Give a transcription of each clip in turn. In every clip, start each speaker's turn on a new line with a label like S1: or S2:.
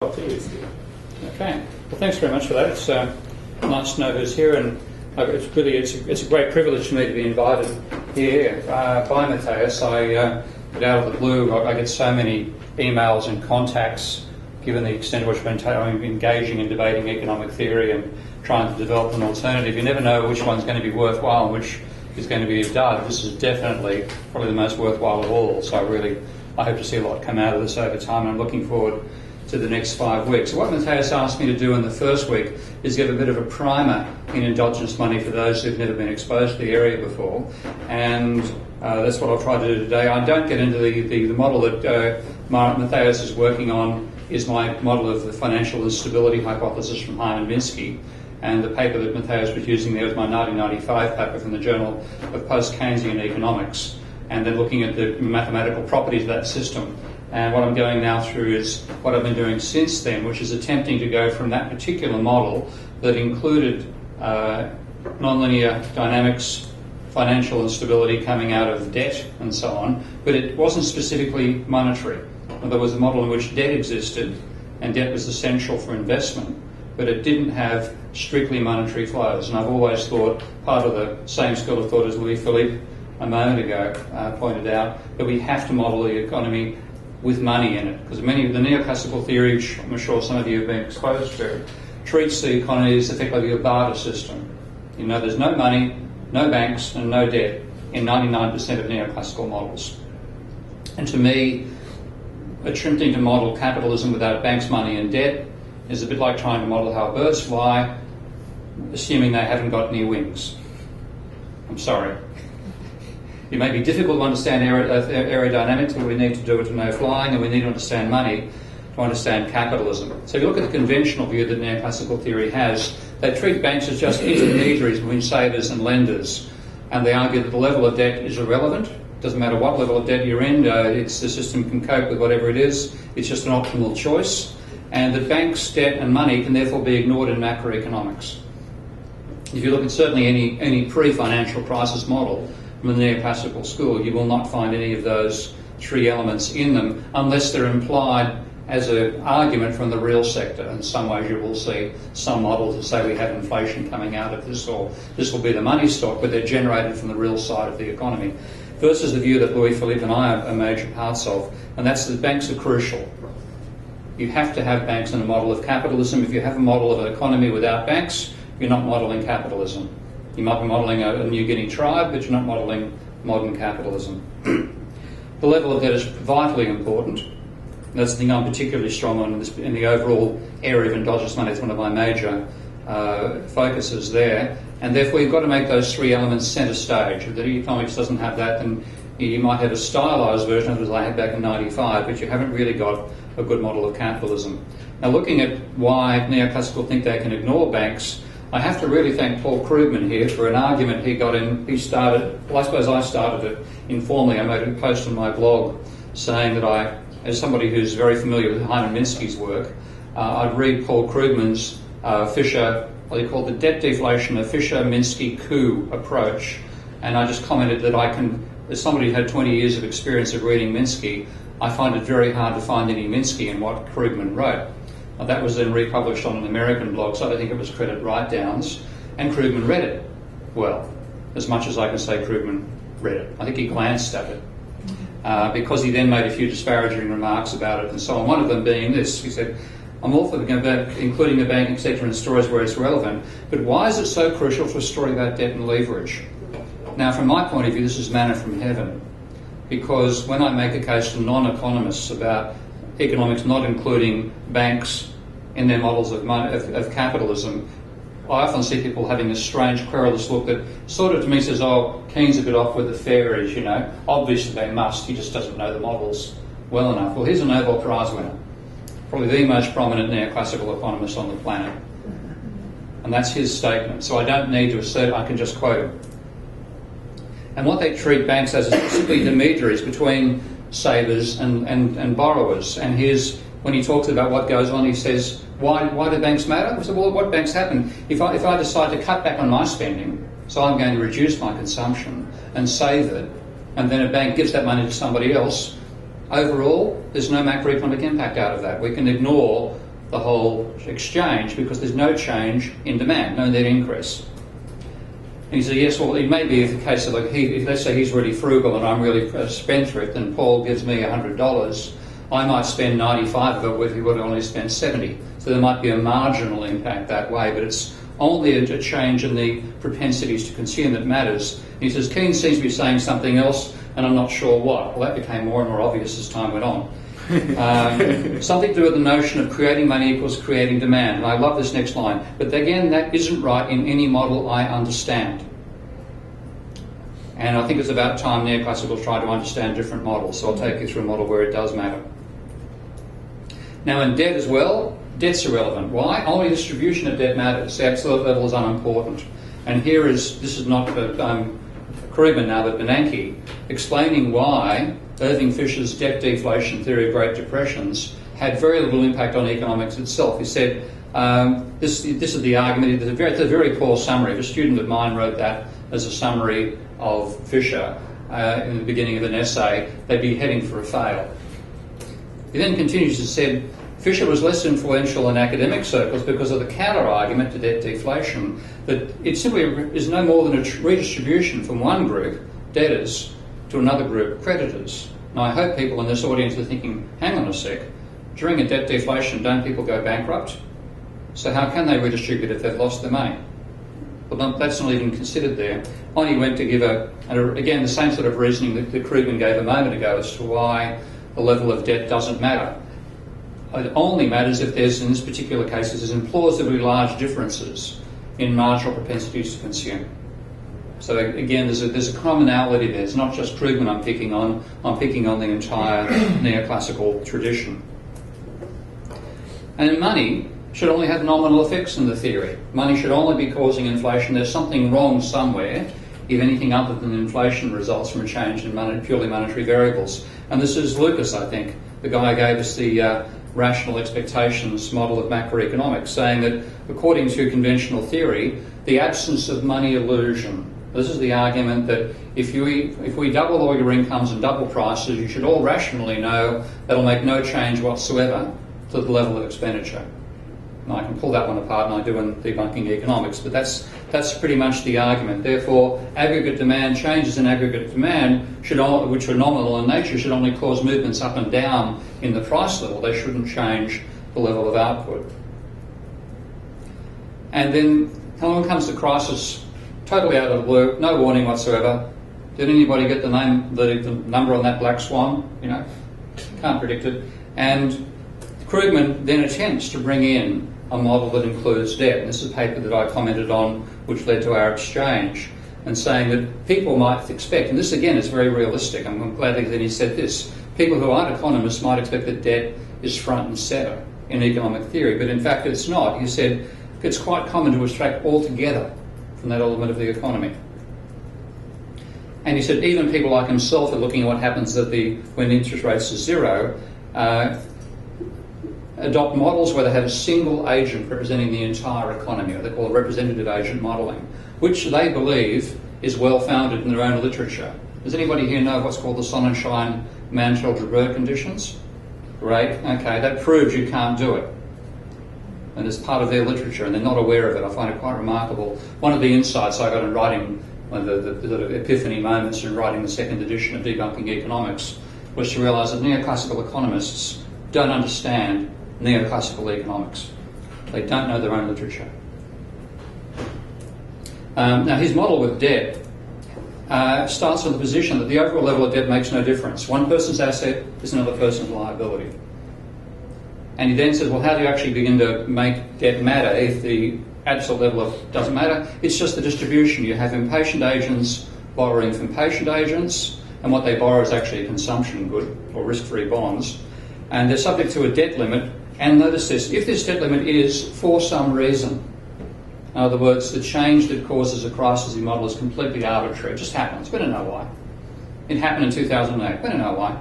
S1: up to you, Steve.
S2: Okay. Well, thanks very much for that. It's nice to know who's here, and it's a great privilege for me to be invited here by Matthias. But out of the blue, I get so many emails and contacts, given the extent to which I'm engaging in debating economic theory and trying to develop an alternative. You never know which one's going to be worthwhile and which is going to be a dud. This is definitely probably the most worthwhile of all. So I hope to see a lot come out of this over time, and I'm looking forward to the next 5 weeks. So what Matthias asked me to do in the first week is give a bit of a primer in endogenous money for those who've never been exposed to the area before, and that's what I'll try to do today. I don't get into the model that Matthias is working on is my model of the financial instability hypothesis from Hyman Minsky, and the paper that Matthias was using there was my 1995 paper from the Journal of Post-Keynesian Economics, and then looking at the mathematical properties of that system. And what I'm going now through is what I've been doing since then, which is attempting to go from that particular model that included nonlinear dynamics, financial instability coming out of debt and so on, but it wasn't specifically monetary. There was a model in which debt existed, and debt was essential for investment, but it didn't have strictly monetary flows. And I've always thought, part of the same school of thought as Louis Philippe a moment ago pointed out, that we have to model the economy with money in it, because many of the neoclassical theory, which I'm sure some of you have been exposed to, treats the economy as effectively a barter system. You know, there's no money, no banks, and no debt in 99% of neoclassical models. And to me, attempting to model capitalism without banks, money, and debt is a bit like trying to model how birds fly, assuming they haven't got any wings. I'm sorry. It may be difficult to understand aerodynamics, but we need to do it to know flying, and we need to understand money to understand capitalism. So if you look at the conventional view that neoclassical theory has, they treat banks as just intermediaries between savers and lenders, and they argue that the level of debt is irrelevant. It doesn't matter what level of debt you're in, the system can cope with whatever it is. It's just an optimal choice, and that banks, debt and money can therefore be ignored in macroeconomics. If you look at certainly any pre-financial crisis model from the neoclassical school, you will not find any of those three elements in them unless they're implied as an argument from the real sector. In some ways you will see some models that say we have inflation coming out of this, or this will be the money stock, but they're generated from the real side of the economy. Versus the view that Louis Philippe and I are major parts of, and that's that banks are crucial. You have to have banks in a model of capitalism. If you have a model of an economy without banks, you're not modelling capitalism. You might be modelling a New Guinea tribe, but you're not modelling modern capitalism. The level of debt is vitally important. That's the thing I'm particularly strong on in the overall area of endogenous money. It's one of my major focuses there. And therefore you've got to make those three elements centre stage. If the economics doesn't have that, then you might have a stylised version of it as I had back in 95, but you haven't really got a good model of capitalism. Now, looking at why neoclassical think they can ignore banks, I have to really thank Paul Krugman here for an argument he got in. He started, well, I suppose I started it informally. I made a post on my blog saying that as somebody who's very familiar with Hyman Minsky's work, I'd read Paul Krugman's Fisher, what he called the debt deflation, a Fisher-Minsky coup approach. And I just commented that as somebody who had 20 years of experience of reading Minsky, I find it very hard to find any Minsky in what Krugman wrote. That was then republished on an American blog, so I think it was credit write-downs, and Krugman read it well, as much as I can say Krugman read it. I think he glanced at it, because he then made a few disparaging remarks about it and so on. One of them being this: he said, I'm all for including the banking sector in stories where it's relevant, but why is it so crucial for a story about debt and leverage? Now, from my point of view, this is manna from heaven, because when I make a case to non-economists about economics not including banks in their models of capitalism, I often see people having this strange querulous look that sort of to me says, oh, Keynes a bit off with the fairies, you know. Obviously they must, he just doesn't know the models well enough. Well, here's a Nobel Prize winner, probably the most prominent neoclassical economist on the planet. And that's his statement. So I don't need to assert, I can just quote him. And what they treat banks as is simply intermediaries between savers and borrowers. And when he talks about what goes on, he says, why do banks matter? I said, well, what banks happen? If I decide to cut back on my spending, so I'm going to reduce my consumption and save it, and then a bank gives that money to somebody else, overall, there's no macroeconomic impact out of that. We can ignore the whole exchange because there's no change in demand, no net increase. And he said, yes, well, it may be the case of, like, let's say he's really frugal and I'm really a spendthrift and Paul gives me $100, I might spend 95 of it where he would only spend 70. So there might be a marginal impact that way, but it's only a change in the propensities to consume that matters. And he says, Keynes seems to be saying something else and I'm not sure what. Well, that became more and more obvious as time went on. Something to do with the notion of creating money equals creating demand. And I love this next line. But again, that isn't right in any model I understand. And I think it's about time Neoclassical tried to understand different models. So I'll take you through a model where it does matter. Now in debt as well, debt's irrelevant. Why? Only distribution of debt matters. The absolute level is unimportant. And this is not Krugman now, but Bernanke, explaining why Irving Fisher's debt deflation theory of Great Depressions had very little impact on economics itself. He said, this is the argument, it's a very poor summary. If a student of mine wrote that as a summary of Fisher in the beginning of an essay, they'd be heading for a fail. He then continues and said, Fisher was less influential in academic circles because of the counter-argument to debt deflation, that it simply is no more than a redistribution from one group, debtors, to another group, creditors. Now I hope people in this audience are thinking, hang on a sec, during a debt deflation don't people go bankrupt? So how can they redistribute if they've lost their money? Well, that's not even considered there. On he went to give again the same sort of reasoning that Krugman gave a moment ago as to why the level of debt doesn't matter. It only matters if there's, in this particular case, there's implausibly large differences in marginal propensities to consume. So again, there's a commonality there. It's not just Krugman I'm picking on the entire neoclassical tradition. And money should only have nominal effects in the theory. Money should only be causing inflation. There's something wrong somewhere if anything other than inflation results from a change in purely monetary variables. And this is Lucas, I think, the guy who gave us the rational expectations model of macroeconomics, saying that according to conventional theory, the absence of money illusion. This is the argument that if we double all your incomes and double prices, you should all rationally know that'll make no change whatsoever to the level of expenditure. And I can pull that one apart, and I do in Debunking Economics, but that's pretty much the argument. Therefore, aggregate demand changes in aggregate demand, which are nominal in nature, should only cause movements up and down in the price level. They shouldn't change the level of output. And then along comes the crisis, totally out of the blue, no warning whatsoever. Did anybody get the number on that black swan? You know, can't predict it. And Krugman then attempts to bring in a model that includes debt. And this is a paper that I commented on, which led to our exchange, and saying that people might expect, and this again is very realistic, I'm glad that he said this, people who aren't economists might expect that debt is front and centre in economic theory, but in fact it's not. He said it's quite common to abstract altogether from that element of the economy. And he said even people like himself are looking at what happens when interest rates are zero, adopt models where they have a single agent representing the entire economy, or they call it representative agent modelling, which they believe is well founded in their own literature. Does anybody here know what's called the Sonnenschein-Mantel-Drabert conditions? Great, okay, that proves you can't do it. And it's part of their literature, and they're not aware of it. I find it quite remarkable. One of the insights I got in writing, one of the epiphany moments in writing the second edition of Debunking Economics, was to realise that neoclassical economists don't understand neoclassical economics. They don't know their own literature. Now his model with debt starts with the position that the overall level of debt makes no difference. One person's asset is another person's liability. And he then says, well, how do you actually begin to make debt matter if the absolute level doesn't matter? It's just the distribution. You have impatient agents borrowing from patient agents, and what they borrow is actually a consumption good, or risk-free bonds. And they're subject to a debt limit. And notice this, if this debt limit is for some reason, in other words, the change that causes a crisis in model is completely arbitrary, it just happens, we don't know why. It happened in 2008, we don't know why.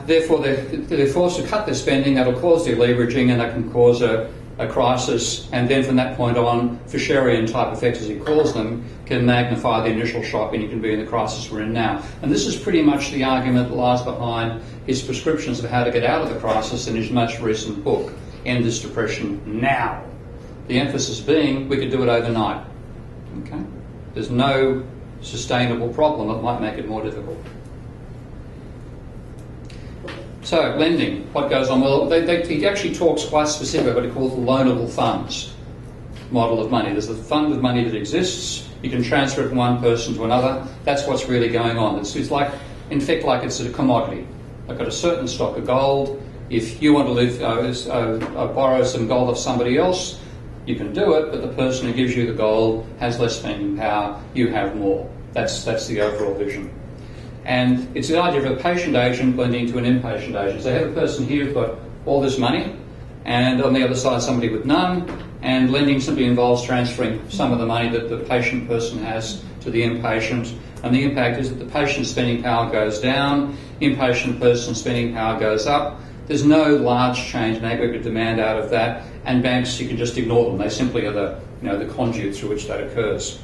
S2: Therefore, they're forced to cut their spending, that'll cause deleveraging, and that can cause a a crisis, and then from that point on, Fisherian type effects, as he calls them, can magnify the initial shock, and you can be in the crisis we're in now. And this is pretty much the argument that lies behind his prescriptions of how to get out of the crisis in his most recent book, End This Depression Now. The emphasis being we could do it overnight. Okay? There's no sustainable problem that might make it more difficult. So, lending, what goes on? Well, he actually talks quite specifically about what he calls the loanable funds model of money. There's the fund of money that exists. You can transfer it from one person to another. That's what's really going on. It's like, in fact, like it's a commodity. I've got a certain stock of gold. If you want to borrow some gold off somebody else, you can do it, but the person who gives you the gold has less spending power. You have more. That's the overall vision. And it's the idea of a patient agent blending into an impatient agent. So you have a person here who's got all this money, and on the other side somebody with none, and lending simply involves transferring some of the money that the patient person has to the impatient, and the impact is that the patient's spending power goes down, impatient person's spending power goes up. There's no large change in aggregate demand out of that, and banks, you can just ignore them. They simply are the conduit through which that occurs.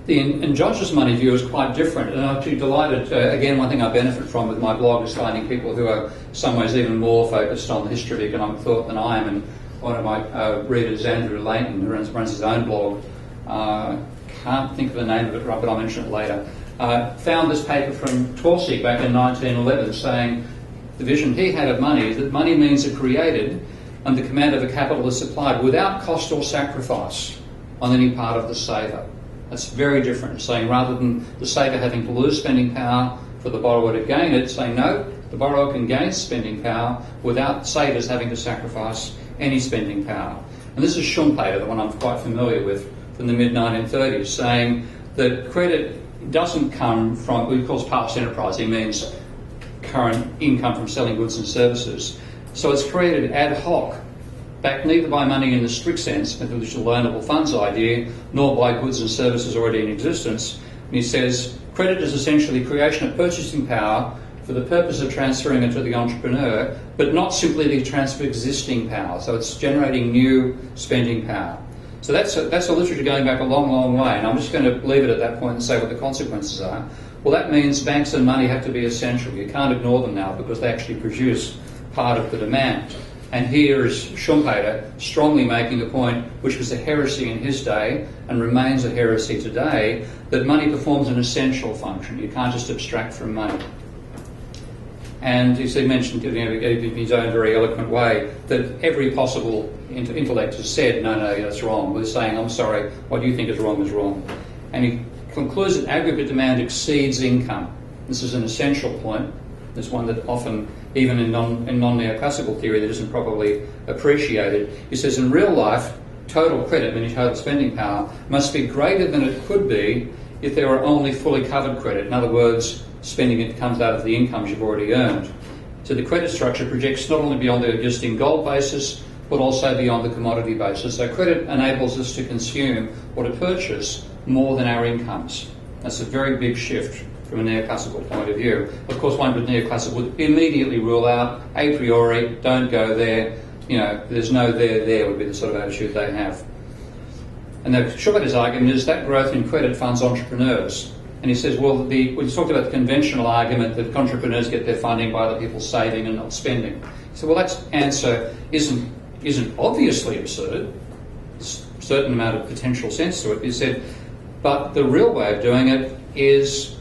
S2: The endogenous money view is quite different, and I'm actually delighted. Again, one thing I benefit from with my blog is finding people who are in some ways even more focused on the history of economic thought than I am. And one of my readers, Andrew Layton, who runs his own blog, can't think of the name of it, but I'll mention it later, found this paper from Taussig back in 1911 saying the vision he had of money is that money means are created and the command of a capital is supplied without cost or sacrifice on any part of the saver. That's very different, saying rather than the saver having to lose spending power for the borrower to gain it, saying no, the borrower can gain spending power without savers having to sacrifice any spending power. And this is Schumpeter, the one I'm quite familiar with, from the mid-1930s, saying that credit doesn't come from what he calls past enterprise. He means current income from selling goods and services. So it's created ad hoc, backed neither by money in the strict sense, which is the loanable funds idea, nor by goods and services already in existence. And he says credit is essentially creation of purchasing power for the purpose of transferring it to the entrepreneur, but not simply to transfer existing power. So it's generating new spending power. So that's a literature going back a long, long way, and I'm just going to leave it at that point and say what the consequences are. Well, that means banks and money have to be essential. You can't ignore them now because they actually produce part of the demand. And here is Schumpeter strongly making the point, which was a heresy in his day and remains a heresy today, that money performs an essential function. You can't just abstract from money. And as he mentioned in his own very eloquent way, that every possible intellect has said, no, that's wrong. We're saying, I'm sorry, what you think is wrong is wrong. And he concludes that aggregate demand exceeds income. This is an essential point. There's one that often, even in non-neoclassical theory, that isn't properly appreciated. He says, in real life, total credit, meaning total spending power, must be greater than it could be if there were only fully covered credit. In other words, spending it comes out of the incomes you've already earned. So the credit structure projects not only beyond the existing gold basis, but also beyond the commodity basis. So credit enables us to consume or to purchase more than our incomes. That's a very big shift from a neoclassical point of view. Of course, one with neoclassical would immediately rule out, a priori, don't go there, there's no there would be the sort of attitude they have. And Schumpeter's argument is that growth in credit funds entrepreneurs. And he says, well, we talked about the conventional argument that entrepreneurs get their funding by other people saving and not spending. He said, well, that answer isn't obviously absurd. There's a certain amount of potential sense to it. He said, but the real way of doing it is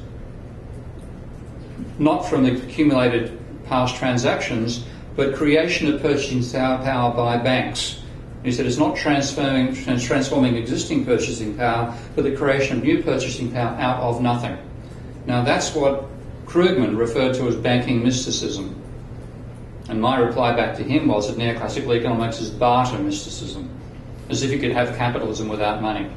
S2: not from the accumulated past transactions, but creation of purchasing power by banks. And he said it's not transforming existing purchasing power, but the creation of new purchasing power out of nothing. Now that's what Krugman referred to as banking mysticism. And my reply back to him was that neoclassical economics is barter mysticism, as if you could have capitalism without money.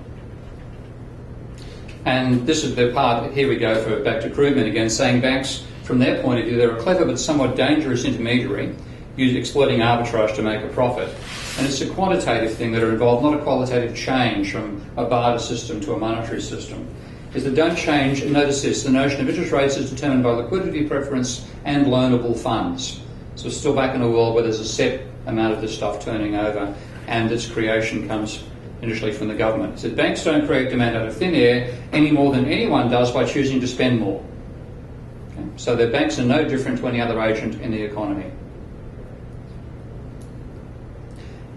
S2: And this is the part, here we go, back to Krugman again, saying banks, from their point of view, they're a clever but somewhat dangerous intermediary, exploiting arbitrage to make a profit. And it's a quantitative thing that are involved, not a qualitative change from a barter system to a monetary system. Is that don't change, and notice this, the notion of interest rates is determined by liquidity preference and loanable funds. So we're still back in a world where there's a set amount of this stuff turning over, and its creation comes initially from the government. He said banks don't create demand out of thin air any more than anyone does by choosing to spend more. Okay? So the banks are no different to any other agent in the economy.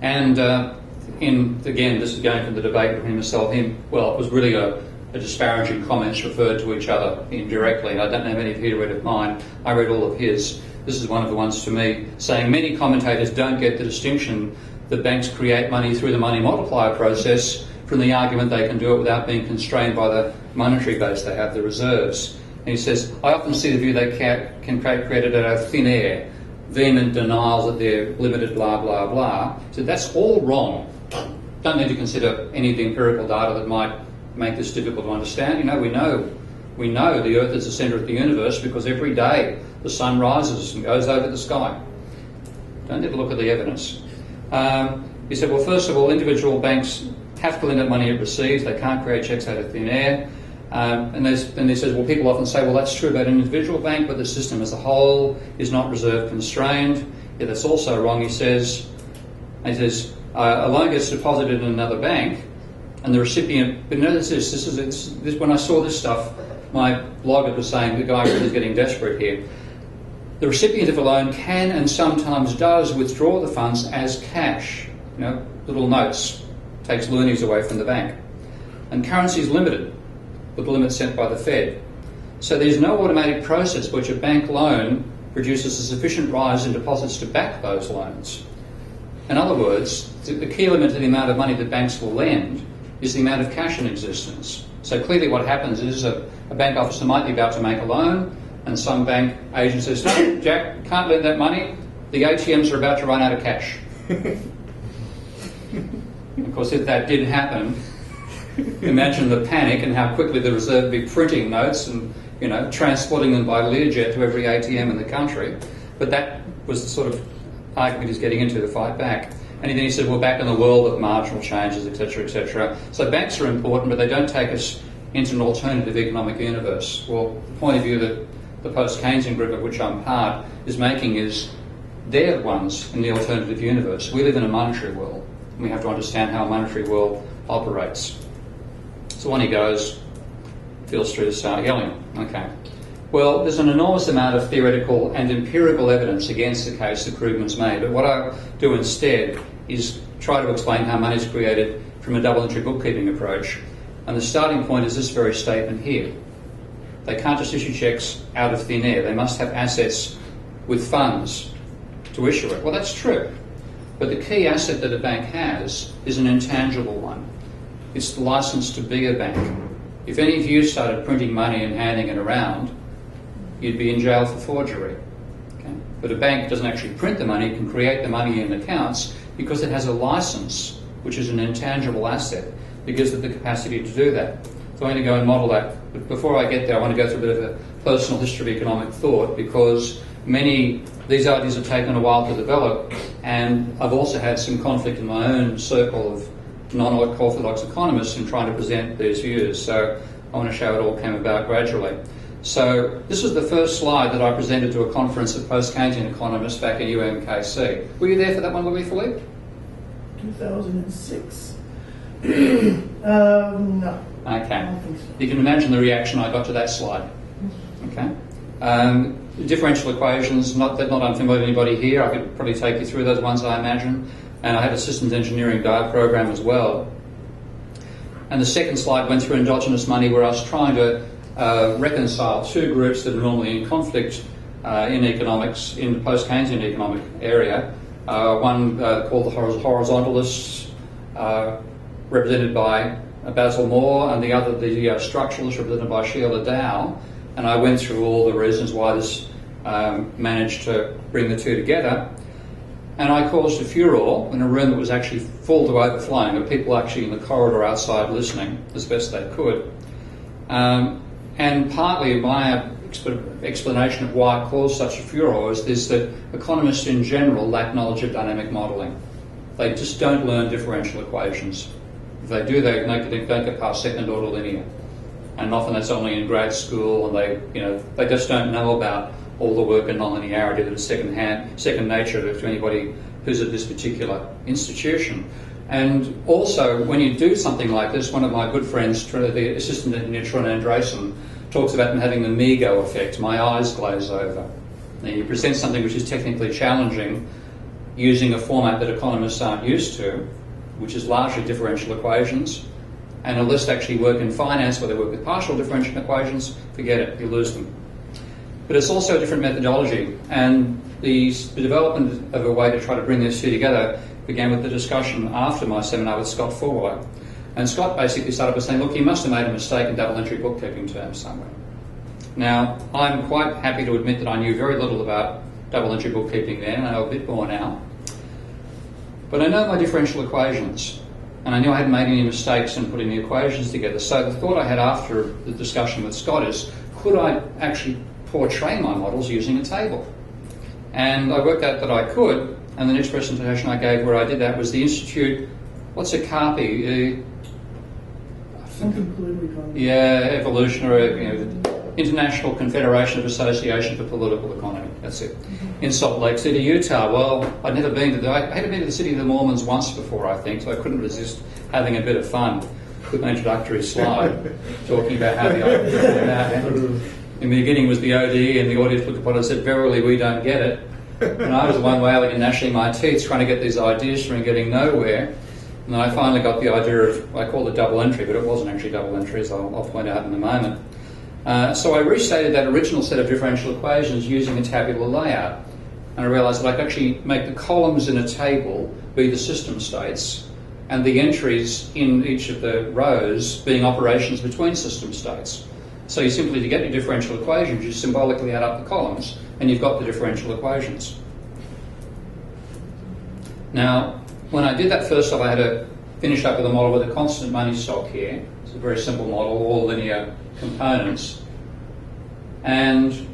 S2: And again, this is going from the debate between himself and him. Well, it was really a disparaging comments referred to each other indirectly. I don't know many of you read of mine. I read all of his. This is one of the ones to me saying many commentators don't get the distinction that banks create money through the money multiplier process from the argument they can do it without being constrained by the monetary base they have, the reserves. And he says, I often see the view they can create credit out of thin air, vehement denials that they're limited, blah, blah, blah. So that's all wrong. Don't need to consider any of the empirical data that might make this difficult to understand. We know the Earth is the centre of the universe because every day the sun rises and goes over the sky. Don't need to look at the evidence. He said, well, first of all, individual banks have to lend out money it receives. They can't create checks out of thin air. And he says, well, people often say, well, that's true about an individual bank, but the system as a whole is not reserve constrained. Yeah, that's also wrong, he says. And he says, a loan gets deposited in another bank, and the recipient, but notice this, when I saw this stuff, my blogger was saying the guy is getting desperate here. The recipient of a loan can and sometimes does withdraw the funds as cash, little notes, takes loonies away from the bank. And currency is limited, with the limit set by the Fed. So there's no automatic process which a bank loan produces a sufficient rise in deposits to back those loans. In other words, the key limit to the amount of money that banks will lend is the amount of cash in existence. So clearly what happens is a bank officer might be about to make a loan, and some bank agent says, no, Jack, can't lend that money. The ATMs are about to run out of cash. Of course, if that did happen, imagine the panic and how quickly the Reserve would be printing notes and transporting them by Learjet to every ATM in the country. But that was the sort of argument he's getting into to fight back. And then he said, we're back in the world of marginal changes, etc., etc. So banks are important, but they don't take us into an alternative economic universe. Well, the point of view that the post-Keynesian group of which I'm part is making is they're the ones in the alternative universe. We live in a monetary world, and we have to understand how a monetary world operates. So on he goes, feels free to start yelling. Okay. Well, there's an enormous amount of theoretical and empirical evidence against the case that Krugman's made, but what I do instead is try to explain how money is created from a double-entry bookkeeping approach. And the starting point is this very statement here. They can't just issue cheques out of thin air. They must have assets with funds to issue it. Well, that's true. But the key asset that a bank has is an intangible one. It's the licence to be a bank. If any of you started printing money and handing it around, you'd be in jail for forgery. Okay? But a bank doesn't actually print the money, it can create the money in accounts because it has a licence, which is an intangible asset that gives it the capacity to do that. So I'm going to go and model that. But before I get there, I want to go through a bit of a personal history of economic thought because these ideas have taken a while to develop, and I've also had some conflict in my own circle of non-orthodox economists in trying to present these views. So I want to show it all came about gradually. So this was the first slide that I presented to a conference of post-Keynesian economists back at UMKC. Were you there for that one, Louis Philippe?
S1: 2006. No.
S2: Okay.
S1: I don't think so.
S2: You can imagine the reaction I got to that slide. Okay. Differential equations, not unfamiliar to anybody here. I could probably take you through those ones, I imagine. And I had a systems engineering diagram as well. And the second slide went through endogenous money, where I was trying to reconcile two groups that are normally in conflict in economics, in the post-Keynesian economic area. One called the horizontalists, represented by Basil Moore, and the other the structuralists, represented by Sheila Dow. And I went through all the reasons why this managed to bring the two together. And I caused a furore in a room that was actually full to overflowing, with people actually in the corridor outside listening as best they could. And partly my explanation of why it caused such a furore is that economists in general lack knowledge of dynamic modelling. They just don't learn differential equations. If they do, they don't get past second order linear. And often that's only in grad school, and they just don't know about all the work and nonlinearity that is second nature to anybody who's at this particular institution. And also, when you do something like this, one of my good friends, the assistant engineer Trond Andresen, talks about them having the Migo effect, my eyes glaze over. Now, you present something which is technically challenging using a format that economists aren't used to, which is largely differential equations, and unless they actually work in finance where they work with partial differential equations, forget it, you lose them. But it's also a different methodology, and the development of a way to try to bring these two together began with the discussion after my seminar with Scott Fuller. And Scott basically started by saying, look, you must have made a mistake in double entry bookkeeping terms somewhere. Now, I'm quite happy to admit that I knew very little about double entry bookkeeping then, and I know a bit more now. But I know my differential equations, and I knew I hadn't made any mistakes in putting the equations together. So the thought I had after the discussion with Scott is, could I actually portray my models using a table? And I worked out that I could, and the next presentation I gave where I did that was the Institute, what's a CARPI?
S1: Something politically economy.
S2: Yeah, evolutionary, International Confederation of Association for Political Economy, that's it. In Salt Lake City, Utah. Well, I had been to the City of the Mormons once before, I think, so I couldn't resist having a bit of fun with my introductory slide, talking about how the idea came out. In the beginning was the ODE, and the audience looked upon it and said, verily, we don't get it. And I was the one wailing and gnashing my teeth, trying to get these ideas through and getting nowhere. And then I finally got the idea of, I called it double entry, but it wasn't actually double entry, as I'll point out in a moment. So I restated that original set of differential equations using a tabular layout. And I realised that I could actually make the columns in a table be the system states, and the entries in each of the rows being operations between system states. So you simply, to get your differential equations, you symbolically add up the columns, and you've got the differential equations. Now, when I did that first off, I had to finish up with a model with a constant money stock here. It's a very simple model, all linear components. And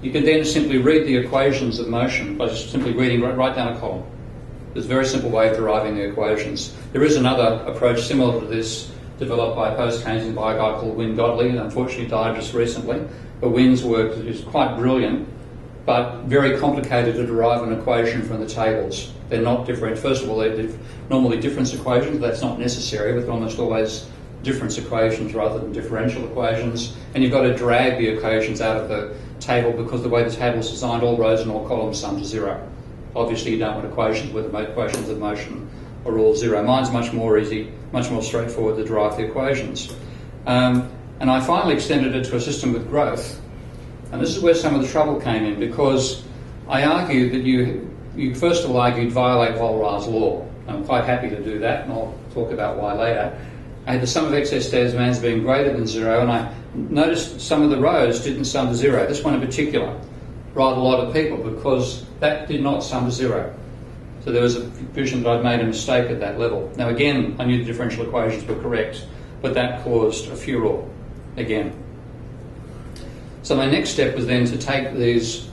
S2: you can then simply read the equations of motion by just simply reading right down a column. There's a very simple way of deriving the equations. There is another approach similar to this, developed by post-Keynesian by a guy called Wynne Godley, and unfortunately died just recently. But Wynne's work is quite brilliant, but very complicated to derive an equation from the tables. They're not different. First of all, they're normally difference equations. That's not necessary, but almost always difference equations rather than differential equations. And you've got to drag the equations out of the table because the way the table is designed, all rows and all columns sum to zero. Obviously, you don't want equations where the equations of motion are all zero. Mine's much more easy, much more straightforward to derive the equations. And I finally extended it to a system with growth. And this is where some of the trouble came in, because I argued that you first of all argued violate Walras' law. I'm quite happy to do that, and I'll talk about why later. I had the sum of excess demands being greater than zero, and I noticed some of the rows didn't sum to zero. This one in particular, rather a lot of people, because that did not sum to zero. So there was a vision that I'd made a mistake at that level. Now again, I knew the differential equations were correct, but that caused a furor again. So my next step was then to take these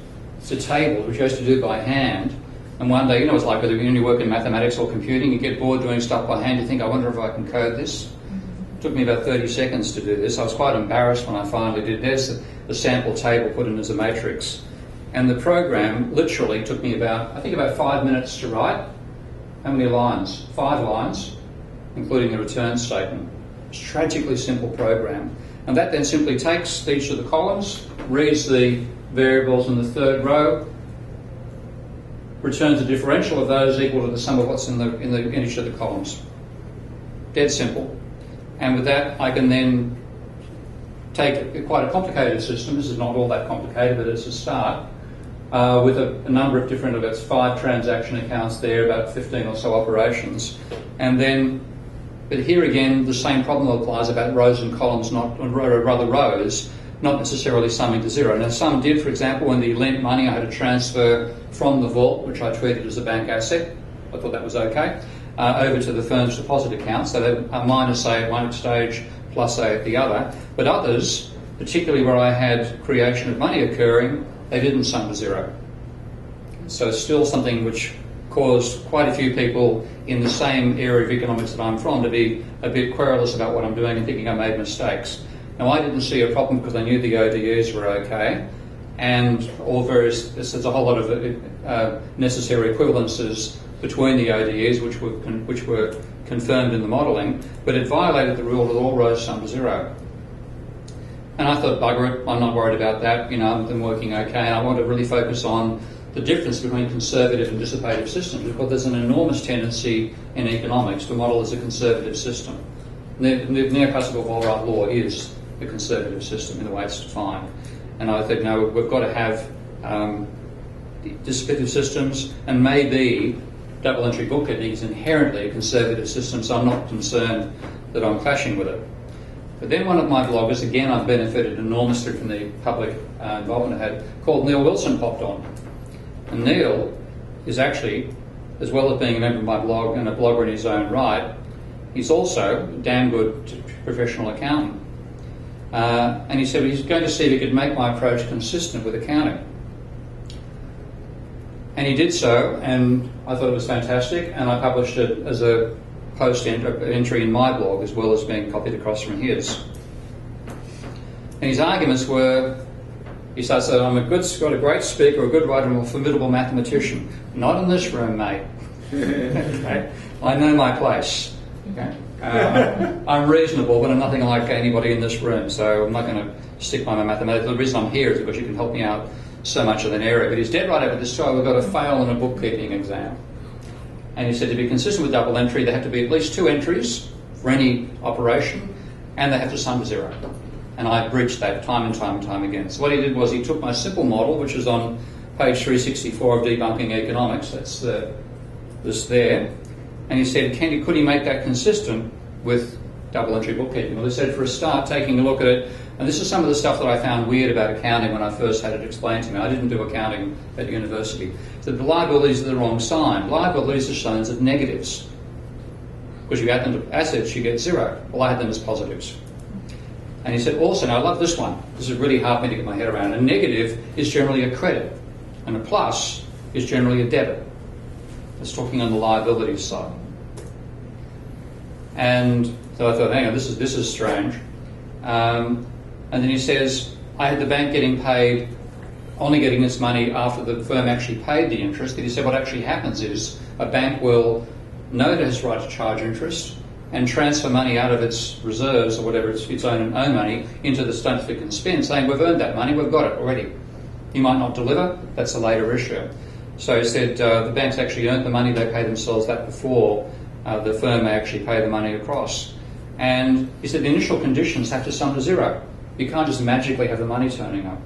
S2: to tables, which I used to do by hand. And one day, it's like whether you work in mathematics or computing, you get bored doing stuff by hand, you think, I wonder if I can code this. It took me about 30 seconds to do this. I was quite embarrassed when I finally did this. The sample table put in as a matrix. And the program literally took me about 5 minutes to write. How many lines? 5 lines, including the return statement. It's a tragically simple program. And that then simply takes each of the columns, reads the variables in the third row, returns the differential of those equal to the sum of what's in each of the columns. Dead simple. And with that, I can then take quite a complicated system. This is not all that complicated, but it's a start. With a number of different, about 5 transaction accounts there, about 15 or so operations. And then, but here again, the same problem applies about rows and columns, rather rows, not necessarily summing to zero. Now some did, for example, when they lent money, I had to transfer from the vault, which I treated as a bank asset. I thought that was okay, over to the firm's deposit account. So they are minus A at one stage, plus A at the other. But others, particularly where I had creation of money occurring, they didn't sum to zero. So still something which caused quite a few people in the same area of economics that I'm from to be a bit querulous about what I'm doing and thinking I made mistakes. Now I didn't see a problem because I knew the ODEs were okay, and all various, there's a whole lot of necessary equivalences between the ODEs which were confirmed in the modelling, but it violated the rule that all rows sum to zero. And I thought, bugger it, I'm not worried about that, I'm working okay, and I want to really focus on the difference between conservative and dissipative systems, because there's an enormous tendency in economics to model as a conservative system. The neoclassical Volrat law is a conservative system in the way it's defined. And I think, no, we've got to have dissipative systems, and maybe double entry bookkeeping is inherently a conservative system, so I'm not concerned that I'm clashing with it. But then one of my bloggers, again I've benefited enormously from the public involvement I had, called Neil Wilson, popped on. And Neil is actually, as well as being a member of my blog and a blogger in his own right, he's also a damn good professional accountant. And he said he's going to see if he could make my approach consistent with accounting. And he did so, and I thought it was fantastic, and I published it as a post entry in my blog, as well as being copied across from his. And his arguments were, he starts saying, I'm got a great speaker, a good writer, and a formidable mathematician. Not in this room, mate. Okay? I know my place. Okay? I'm reasonable, but I'm nothing like anybody in this room, so I'm not going to stick by my mathematics. The reason I'm here is because you can help me out so much of an area. But he's dead right over this time, we've got to fail in a bookkeeping exam. And he said to be consistent with double entry, there have to be at least 2 entries for any operation, and they have to sum to zero. And I breached that time and time and time again. So what he did was he took my simple model, which is on page 364 of Debunking Economics, that's this there, and he said, could he make that consistent with double entry bookkeeping? Well, he said, for a start, taking a look at it, and this is some of the stuff that I found weird about accounting when I first had it explained to me. I didn't do accounting at university. So the liabilities are the wrong sign. Liabilities are signs of negatives. Because you add them to assets, you get zero. Well, I had them as positives. And he said, also, now I love this one. This is really hard for me to get my head around. A negative is generally a credit, and a plus is generally a debit. It's talking on the liabilities side. And so I thought, hang on, this is strange. And then he says, I had the bank only getting its money after the firm actually paid the interest. And he said what actually happens is a bank will know it has right to charge interest and transfer money out of its reserves or whatever, its own money, into the stuff it can spend, saying we've earned that money, we've got it already. You might not deliver, that's a later issue. So he said the banks actually earned the money, they pay themselves that before the firm may actually pay the money across. And he said the initial conditions have to sum to zero. You can't just magically have the money turning up.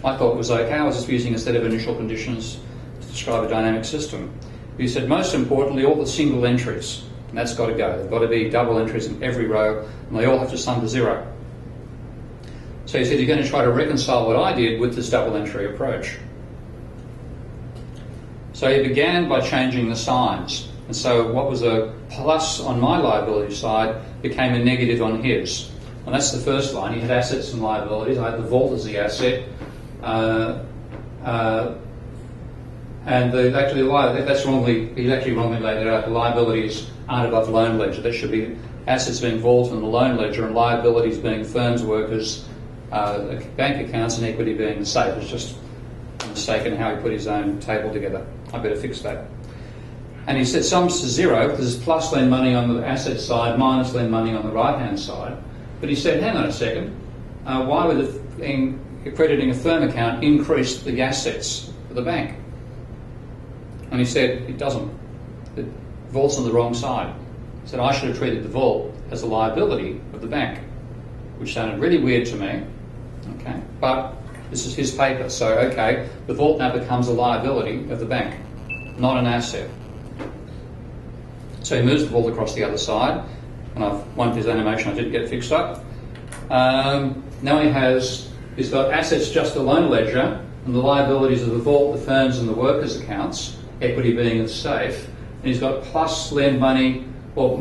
S2: I thought it was okay, I was just using a set of initial conditions to describe a dynamic system. But he said most importantly, all the single entries, and that's got to go. There've got to be double entries in every row, and they all have to sum to zero. So he said you're going to try to reconcile what I did with this double entry approach. So he began by changing the signs. And so what was a plus on my liability side became a negative on his. And that's the first line. He had assets and liabilities. I had the vault as the asset. And that's wrongly, he's actually wrongly laid it out. The liabilities aren't above the loan ledger. There should be assets being vaulted in the loan ledger and liabilities being firms, workers, bank accounts, and equity being the safe. It's just a mistake in how he put his own table together. I better fix that. And he said sums to zero because there's plus lend money on the asset side, minus lend money on the right-hand side. But he said, hang on a second, why would accrediting a firm account increase the assets of the bank? And he said, it doesn't. The vault's on the wrong side. He said, I should have treated the vault as a liability of the bank, which sounded really weird to me. Okay, but this is his paper, so okay, the vault now becomes a liability of the bank, not an asset. So he moves the vault across the other side, and I've one his animation I didn't get fixed up. Now he's got assets just the loan ledger, and the liabilities of the vault, the firms and the workers' accounts, equity being the safe, and he's got plus lend money, or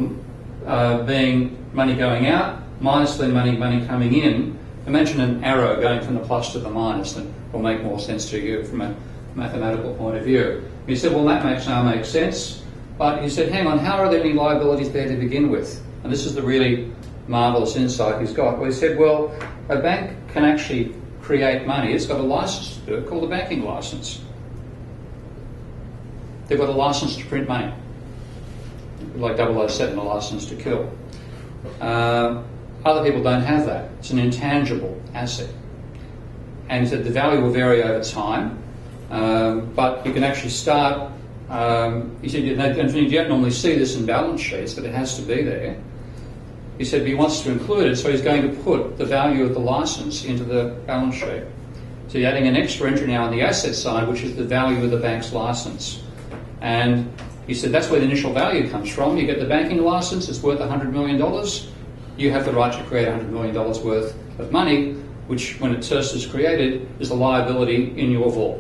S2: being money going out, minus lend money coming in. Imagine an arrow going from the plus to the minus, and will make more sense to you from a mathematical point of view. He said, well, that makes sense, but he said, hang on, how are there any liabilities there to begin with? And this is the really marvellous insight he's got. Well, he said, well, a bank can actually create money, it's got a license to do it called a banking license. They've got a license to print money, like 007, a license to kill. Other people don't have that. It's an intangible asset. And so the value will vary over time, but you can actually start, you said you don't normally see this in balance sheets, but it has to be there. He said he wants to include it, so he's going to put the value of the license into the balance sheet. So you're adding an extra entry now on the asset side, which is the value of the bank's license. And he said that's where the initial value comes from. You get the banking license, it's worth $100 million. You have the right to create $100 million worth of money, which, when it first is created, is a liability in your vault.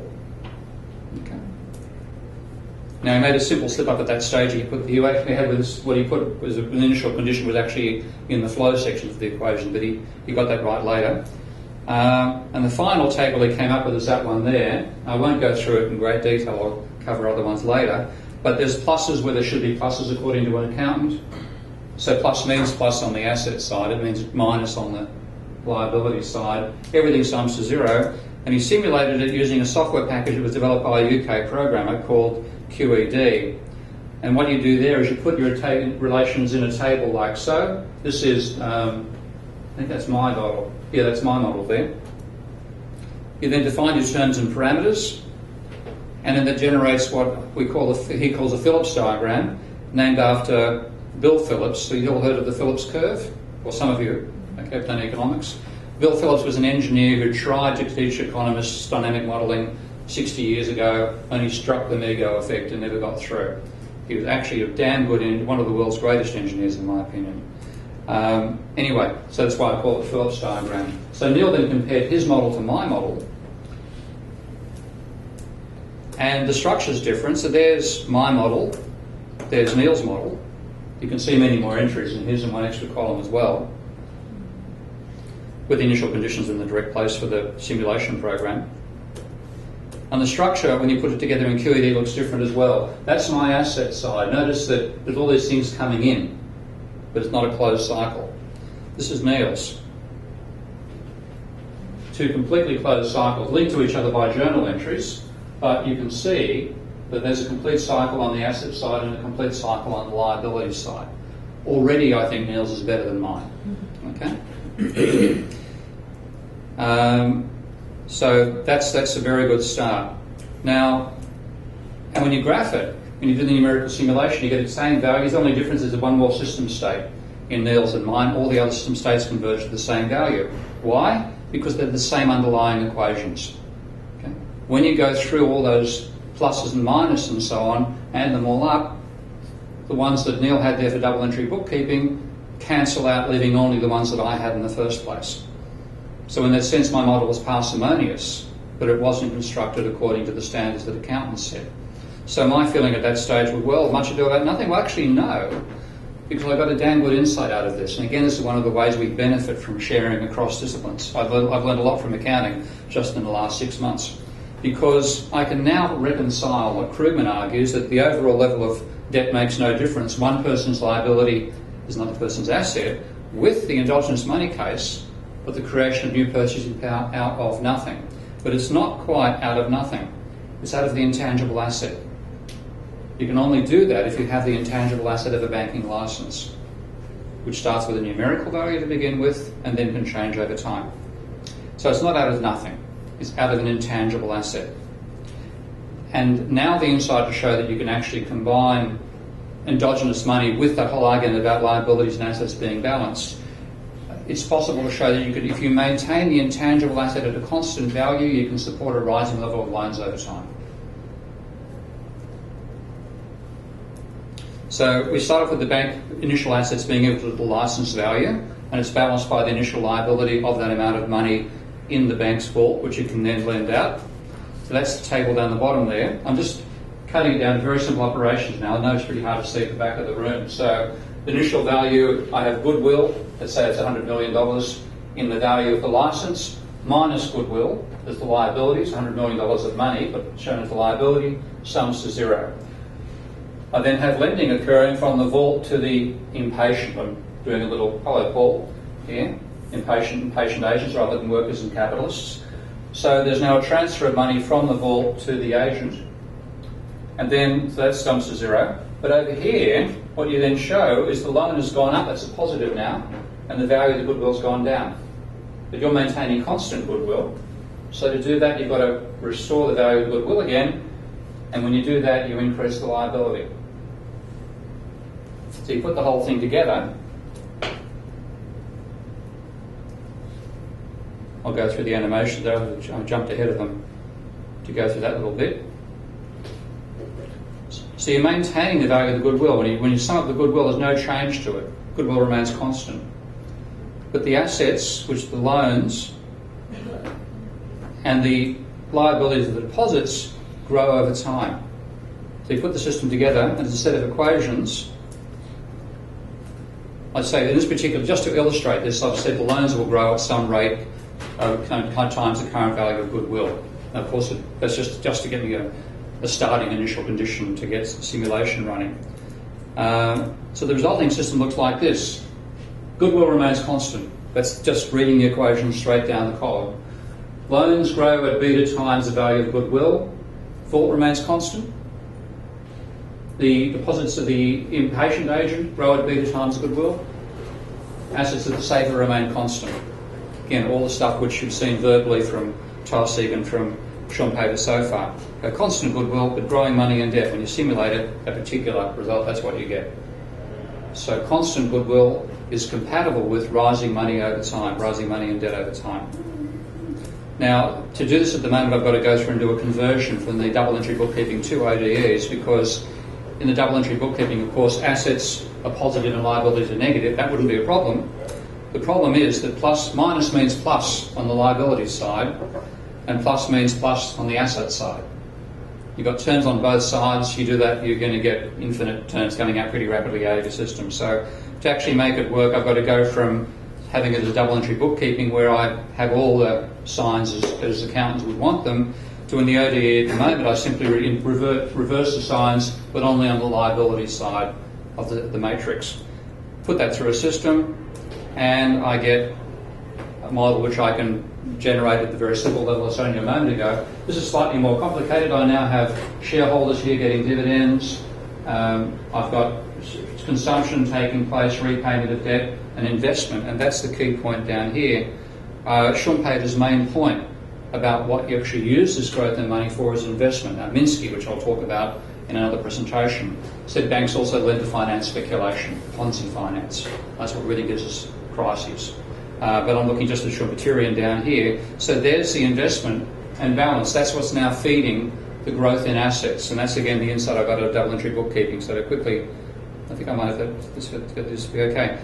S2: Okay. Now, he made a simple slip up at that stage. He actually had what he put was an initial condition was actually in the flow section of the equation, but he got that right later. And the final table he came up with is that one there. I won't go through it in great detail. I'll cover other ones later. But there's pluses where there should be pluses according to an accountant. So plus means plus on the asset side. It means minus on the liability side. Everything sums to zero. And he simulated it using a software package that was developed by a UK programmer called QED. And what you do there is you put your relations in a table like so. This is, I think that's my model. Yeah, that's my model there. You then define your terms and parameters, and then that generates what he calls a Phillips diagram, named after Bill Phillips. So you've all heard of the Phillips curve, or some of you, okay, have done economics. Bill Phillips was an engineer who tried to teach economists dynamic modelling 60 years ago, only struck the Mego effect and never got through. He was actually a damn good, one of the world's greatest engineers, in my opinion. Anyway, so that's why I call it Phillips diagram. So Neil then compared his model to my model, and the structure's different. So there's my model, there's Neil's model. You can see many more entries in his and one extra column as well, with the initial conditions in the direct place for the simulation program. And the structure, when you put it together in QED, looks different as well. That's my asset side. Notice that there's all these things coming in, but it's not a closed cycle. This is Neil's. Two completely closed cycles linked to each other by journal entries, but you can see that there's a complete cycle on the asset side and a complete cycle on the liability side. Already, I think Neil's is better than mine. Okay? So that's a very good start. Now, and when you graph it, when you do the numerical simulation, you get the same values. The only difference is the one more system state in Neil's and mine. All the other system states converge to the same value. Why? Because they're the same underlying equations. Okay? When you go through all those pluses and minuses and so on, add them all up, the ones that Neil had there for double entry bookkeeping cancel out, leaving only the ones that I had in the first place. So in that sense, my model was parsimonious, but it wasn't constructed according to the standards that accountants set. So my feeling at that stage was, well, much ado about nothing. Well, actually, no, because I got a damn good insight out of this. And again, this is one of the ways we benefit from sharing across disciplines. I've learned a lot from accounting just in the last 6 months, because I can now reconcile what Krugman argues, that the overall level of debt makes no difference. One person's liability is another person's asset, with the endogenous money case, but the creation of new purchasing power out of nothing. But it's not quite out of nothing. It's out of the intangible asset. You can only do that if you have the intangible asset of a banking license, which starts with a numerical value to begin with and then can change over time. So it's not out of nothing. It's out of an intangible asset. And now the insight to show that you can actually combine endogenous money with that whole argument about liabilities and assets being balanced. It's possible to show that you could, if you maintain the intangible asset at a constant value, you can support a rising level of loans over time. So we start off with the bank initial assets being equal to the license value, and it's balanced by the initial liability of that amount of money in the bank's vault, which you can then lend out. So that's the table down the bottom there. I'm just cutting it down to very simple operations now. I know it's pretty hard to see at the back of the room. So the initial value, I have goodwill, let's say it's $100 million in the value of the license, minus goodwill, as the liabilities, $100 million of money, but shown as the liability, sums to zero. I then have lending occurring from the vault to the impatient. I'm doing a little, hello Paul, here, impatient agents rather than workers and capitalists. So there's now a transfer of money from the vault to the agent, and then so that comes to zero. But over here, what you then show is the loan has gone up, that's a positive now, and the value of the goodwill's gone down. But you're maintaining constant goodwill. So to do that, you've got to restore the value of the goodwill again, and when you do that, you increase the liability. So you put the whole thing together. I'll go through the animation though, I jumped ahead of them to go through that little bit. So you're maintaining the value of the goodwill. When you sum up the goodwill, there's no change to it. Goodwill remains constant. But the assets, which are the loans, and the liabilities of the deposits grow over time. So you put the system together, and it's a set of equations. I'd say in this particular, just to illustrate this, I've said the loans will grow at some rate times the current value of goodwill. Now, of course, that's just to get me a starting initial condition to get the simulation running. So the resulting system looks like this. Goodwill remains constant. That's just reading the equation straight down the column. Loans grow at beta times the value of goodwill. Vault remains constant. The deposits of the impatient agent grow at beta times goodwill. Assets of the saver remain constant. Again, all the stuff which you've seen verbally from Tarsig and from Schumpeter so far. A constant goodwill, but growing money and debt. When you simulate it, a particular result, that's what you get. So constant goodwill is compatible with rising money over time, rising money and debt over time. Now, to do this at the moment, I've got to go through and do a conversion from the double entry bookkeeping to ODEs, because in the double entry bookkeeping, of course, assets are positive and liabilities are negative. That wouldn't be a problem. The problem is that minus means plus on the liability side, and plus means plus on the asset side. You've got terms on both sides. You do that, you're going to get infinite terms coming out pretty rapidly out of your system. So to actually make it work, I've got to go from having it as a double entry bookkeeping where I have all the signs as accountants would want them, to in the ODE at the moment I simply reverse the signs, but only on the liability side of the matrix. Put that through a system, and I get a model which I can generate at the very simple level I was showing you a moment ago. This is slightly more complicated. I now have shareholders here getting dividends. I've got consumption taking place, repayment of debt, and investment, and that's the key point down here. Schumpeter's main point about what you actually use this growth in money for is investment. Now, Minsky, which I'll talk about in another presentation, said banks also lend to finance speculation, Ponzi finance. That's what really gives us crises. But I'm looking just at Schumpeterian down here. So there's the investment and balance. That's what's now feeding the growth in assets. And that's, again, the insight I've got of double entry bookkeeping. So to quickly, I think I might have this to be okay.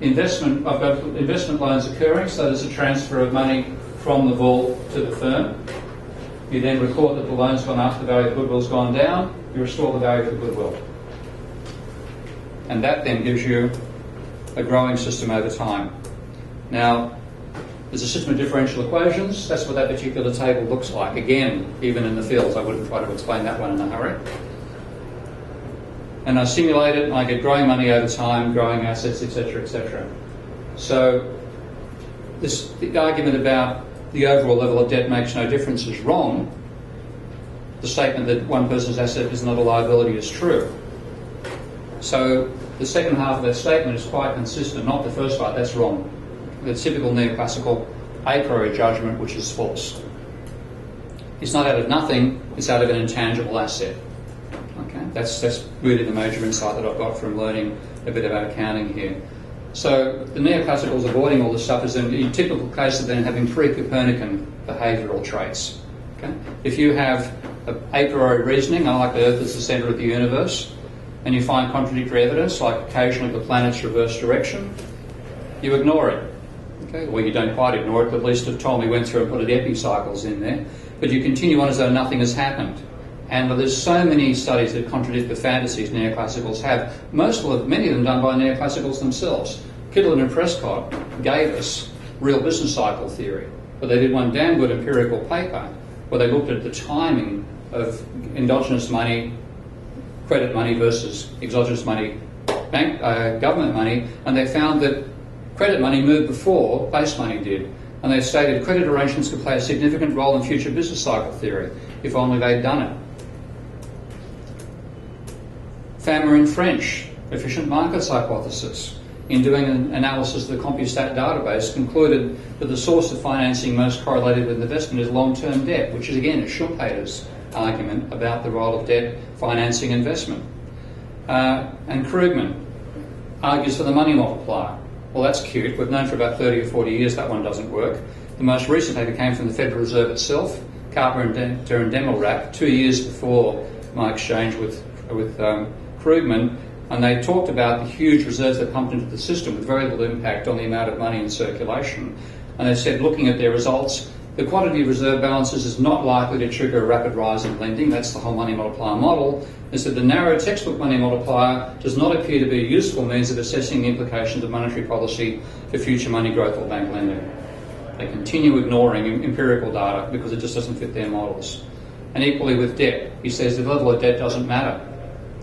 S2: Investment, I've got investment loans occurring, so there's a transfer of money from the vault to the firm. You then record that the loan's gone up, the value of goodwill's gone down, you restore the value of the goodwill. And that then gives you a growing system over time. Now, there's a system of differential equations. That's what that particular table looks like. Again, even in the fields, I wouldn't try to explain that one in a hurry. And I simulate it, and I get growing money over time, growing assets, etc., etc. So the argument about the overall level of debt makes no difference is wrong. The statement that one person's asset is not a liability is true. So the second half of that statement is quite consistent, not the first part, that's wrong. The typical neoclassical a priori judgment, which is false. It's not out of nothing, it's out of an intangible asset. Okay, that's really the major insight that I've got from learning a bit about accounting here. So the neoclassicals avoiding all this stuff is in the typical case of then having pre-Copernican behavioural traits. Okay? If you have a priori reasoning, like the Earth is the centre of the universe, and you find contradictory evidence, like occasionally the planets reverse direction, you ignore it. Okay? Well, you don't quite ignore it, but at least Ptolemy went through and put an epicycles in there. But you continue on as though nothing has happened. And there's so many studies that contradict the fantasies neoclassicals have, many of them done by neoclassicals themselves. Kittleman and Prescott gave us real business cycle theory, but they did one damn good empirical paper where they looked at the timing of endogenous money, credit money versus exogenous money, government money, and they found that credit money moved before base money did. And they stated credit arrangements could play a significant role in future business cycle theory, if only they'd done it. Famer and French, efficient markets hypothesis, in doing an analysis of the CompuStat database, concluded that the source of financing most correlated with investment is long-term debt, which is again Schumpeter's argument about the role of debt financing investment. And Krugman argues for the money multiplier. Well, that's cute. We've known for about 30 or 40 years that one doesn't work. The most recent paper came from the Federal Reserve itself, Carpenter and Demelrap, 2 years before my exchange with Krugman, and they talked about the huge reserves that pumped into the system with very little impact on the amount of money in circulation. And they said, looking at their results, the quantity of reserve balances is not likely to trigger a rapid rise in lending. That's the whole money multiplier model. They said the narrow textbook money multiplier does not appear to be a useful means of assessing the implications of monetary policy for future money growth or bank lending. They continue ignoring empirical data because it just doesn't fit their models. And equally with debt, he says the level of debt doesn't matter.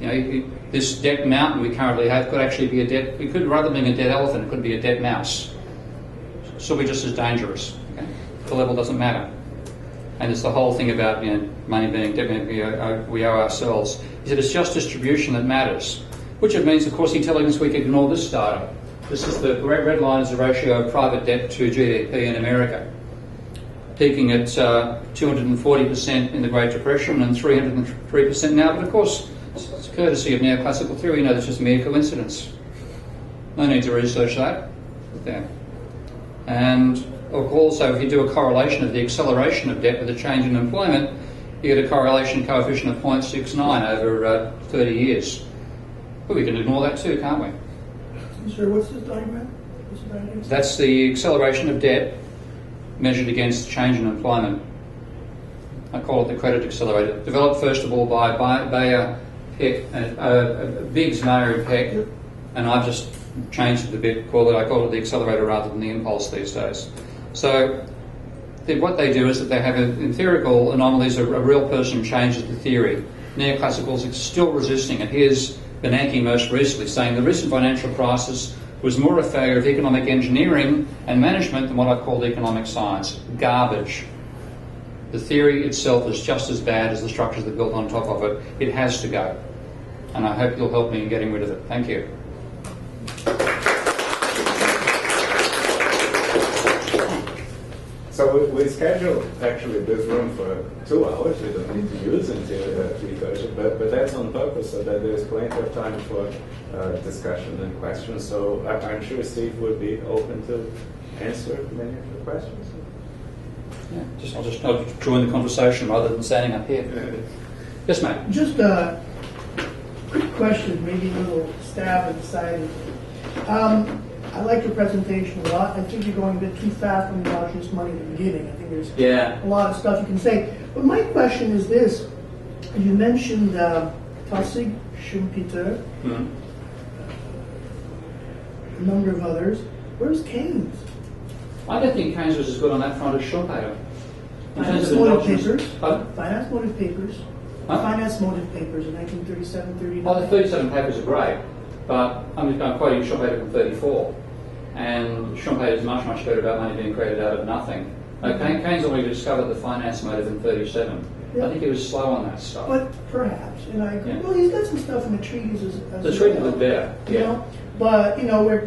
S2: You know, this debt mountain we currently have could actually be a debt, it could, rather than being a dead elephant, it could be a dead mouse. So we're just as dangerous. Okay? The level doesn't matter. And it's the whole thing about, you know, money being debt, we owe ourselves. He said it's just distribution that matters, which it means, of course, he's telling us we can ignore this data. This is the red line is the ratio of private debt to GDP in America, peaking at 240% in the Great Depression and 303% now. But of course, it's courtesy of neoclassical theory. You know, that's just mere coincidence. No need to research that. There. And also, if you do a correlation of the acceleration of debt with the change in employment, you get a correlation coefficient of 0.69 over 30 years. But we can ignore that too, can't we?
S1: Sir, what's this diagram? What's the diagram?
S2: That's the acceleration of debt measured against change in employment. I call it the credit accelerator. Developed first of all by Bayer, Peck, Biggs, Mayer and Peck, and I've just changed it a bit. I call it the accelerator rather than the impulse these days. So what they do is that they have empirical anomalies. A real person changes the theory. Neoclassicals are still resisting it. Here's Bernanke most recently saying the recent financial crisis was more a failure of economic engineering and management than what I called economic science. Garbage. The theory itself is just as bad as the structures that are built on top of it. It has to go. And I hope you'll help me in getting rid of it. Thank you.
S3: So we scheduled actually this room for 2 hours. We don't need to use until 3:30, but that's on purpose so that there's plenty of time for discussion and questions. So I'm sure Steve would be open to answer many of the questions.
S2: Yeah, I'll just join the conversation rather than standing up here. Yes, mate.
S1: Just a quick question, maybe a little stab at the side. I like your presentation a lot. I think you're going a bit too fast when you watch this money at the beginning. I think there's a lot of stuff you can say. But my question is this. You mentioned Taussig, Schumpeter, a number of others. Where's Keynes?
S2: I don't think Keynes was as good on that front as Schumpeter.
S1: Finance motive papers.
S2: Pardon?
S1: Finance motive papers.
S2: Huh?
S1: Finance motive papers in 1937, 39.
S2: Oh, the 37 papers are great, but I'm quoting Schumpeter from 34. And Schumpeter is much, much better about money being created out of nothing. Keynes only discovered the finance motive in 37. Yeah. I think he was slow on that stuff.
S1: But perhaps, and I agree. Yeah. Well, he's got some stuff in the treatises as
S2: the treatise was better,
S1: you know? But, you know, where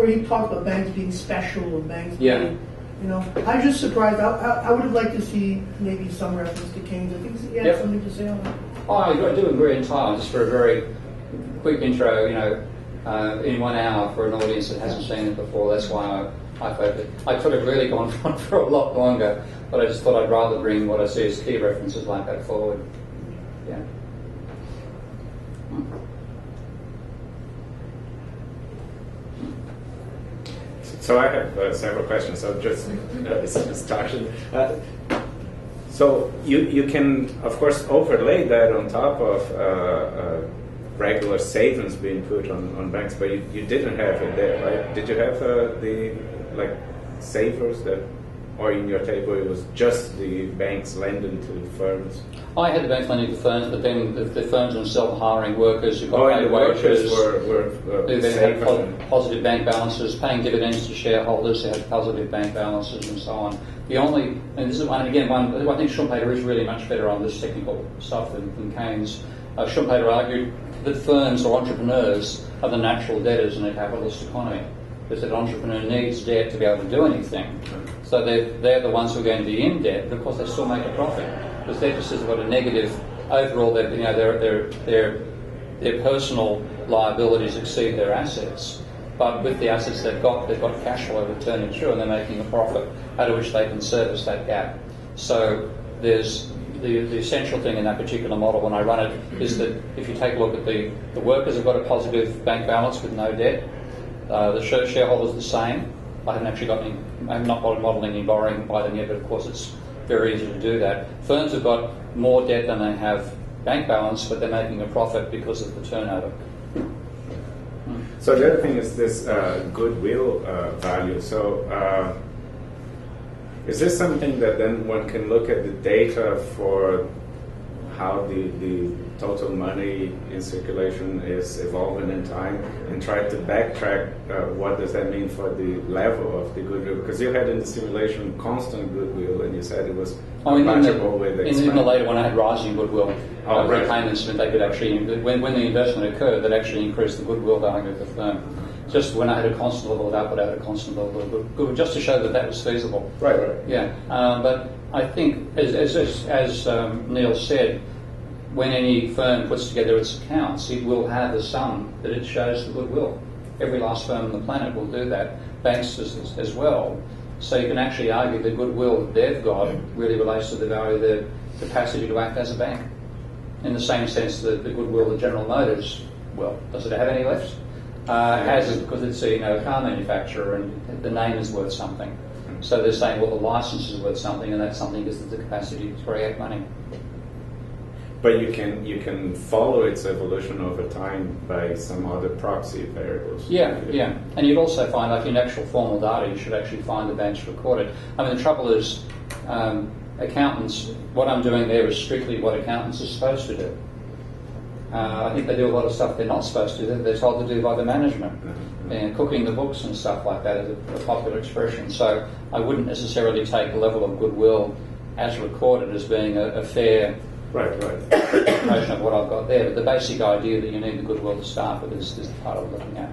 S1: he talked about banks being special and banks being, you know, I'm just surprised. I would have liked to see maybe some reference to Keynes. I think he had something to say on that.
S2: Oh, I do agree entirely. Just for a very quick intro, you know, in 1 hour for an audience that hasn't seen it before. That's why I focused. I could have really gone on for a lot longer, but I just thought I'd rather bring what I see as key references like that forward. Yeah.
S3: So I have several questions. So just starting. So you can, of course, overlay that on top of regular savings being put on banks, but you didn't have it there, right? Did you have the savers that or in your table it was just the banks lending to firms?
S2: I had the banks lending to firms, but then the firms themselves hiring workers who got
S3: And
S2: paid
S3: the workers
S2: wages,
S3: were
S2: who then
S3: safe
S2: had positive bank balances, paying dividends to shareholders who had positive bank balances and so on. The only, and this is one, again, I think Schumpeter is really much better on this technical stuff than Keynes. Schumpeter argued that firms or entrepreneurs are the natural debtors in a capitalist economy, because an entrepreneur needs debt to be able to do anything. So they're the ones who are going to be in debt, but of course they still make a profit, because they've just got a negative overall. Their personal liabilities exceed their assets, but with the assets they've got cash flow returning through, and they're making a profit out of which they can service that gap. So there's the essential thing in that particular model when I run it is that if you take a look at the workers have got a positive bank balance with no debt, the shareholders the same. I'm not modelling any borrowing by them yet, but of course it's very easy to do that. Firms have got more debt than they have bank balance, but they're making a profit because of the turnover.
S3: So the other thing is this goodwill value. So is this something that then one can look at the data for how the total money in circulation is evolving in time and try to backtrack what does that mean for the level of the goodwill? Because you had in the simulation constant goodwill, and you said it was compatible with expense.
S2: In the later one, I had rising goodwill
S3: right.
S2: repayments, and they could actually, when the investment occurred, that actually increased the goodwill value of the firm. Just when I had a constant level of output, I had a constant level of goodwill, just to show that was feasible.
S3: Right.
S2: Yeah, but I think, as Neil said, when any firm puts together its accounts, it will have a sum that it shows the goodwill. Every last firm on the planet will do that, banks as well. So you can actually argue the goodwill that they've got really relates to the value of their capacity to act as a bank. In the same sense that the goodwill of General Motors, well, does it have any left? Has it because it's a car manufacturer and the name is worth something. So they're saying, well, the license is worth something, and that something is the capacity to create money.
S3: But you can follow its evolution over time by some other proxy variables.
S2: Yeah. And you'd also find, like in actual formal data, you should actually find the banks recorded. I mean, the trouble is, accountants, what I'm doing there is strictly what accountants are supposed to do. I think they do a lot of stuff they're not supposed to do, they're told to do by the management. And cooking the books and stuff like that is a popular expression. So I wouldn't necessarily take the level of goodwill as recorded as being a fair
S3: Right.
S2: notion of what I've got there. But the basic idea that you need the goodwill to start with is the part I'm looking at.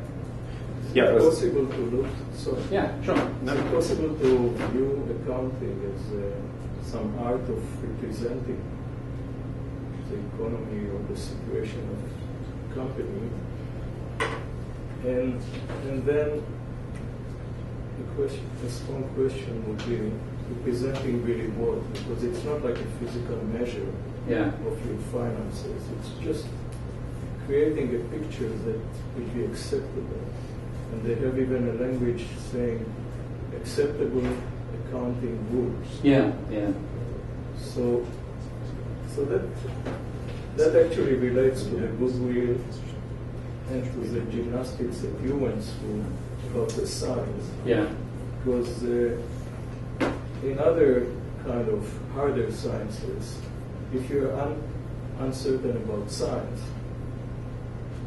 S4: Yeah, is it possible to look? Sorry.
S2: Yeah, sure.
S4: Is it possible to view accounting as some art of representing the economy or the situation of the company? And then a strong question would be representing really what? Because it's not like a physical measure of your finances. It's just creating a picture that will be acceptable. And they have even a language saying acceptable accounting rules.
S2: Yeah.
S4: So that actually relates to the goodwill and to the gymnastics that you went through about the science.
S2: Yeah.
S4: Because in other kind of harder sciences, if you're uncertain about science,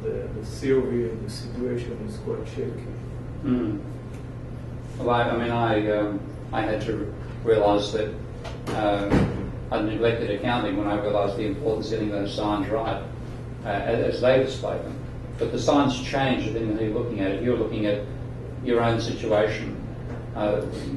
S4: the theory and the situation is quite shaky.
S2: Mm. Well, I had to realise that I neglected accounting when I realised the importance of getting those signs right, as they display them. But the signs change depending on who you're looking at. If you're looking at your own situation,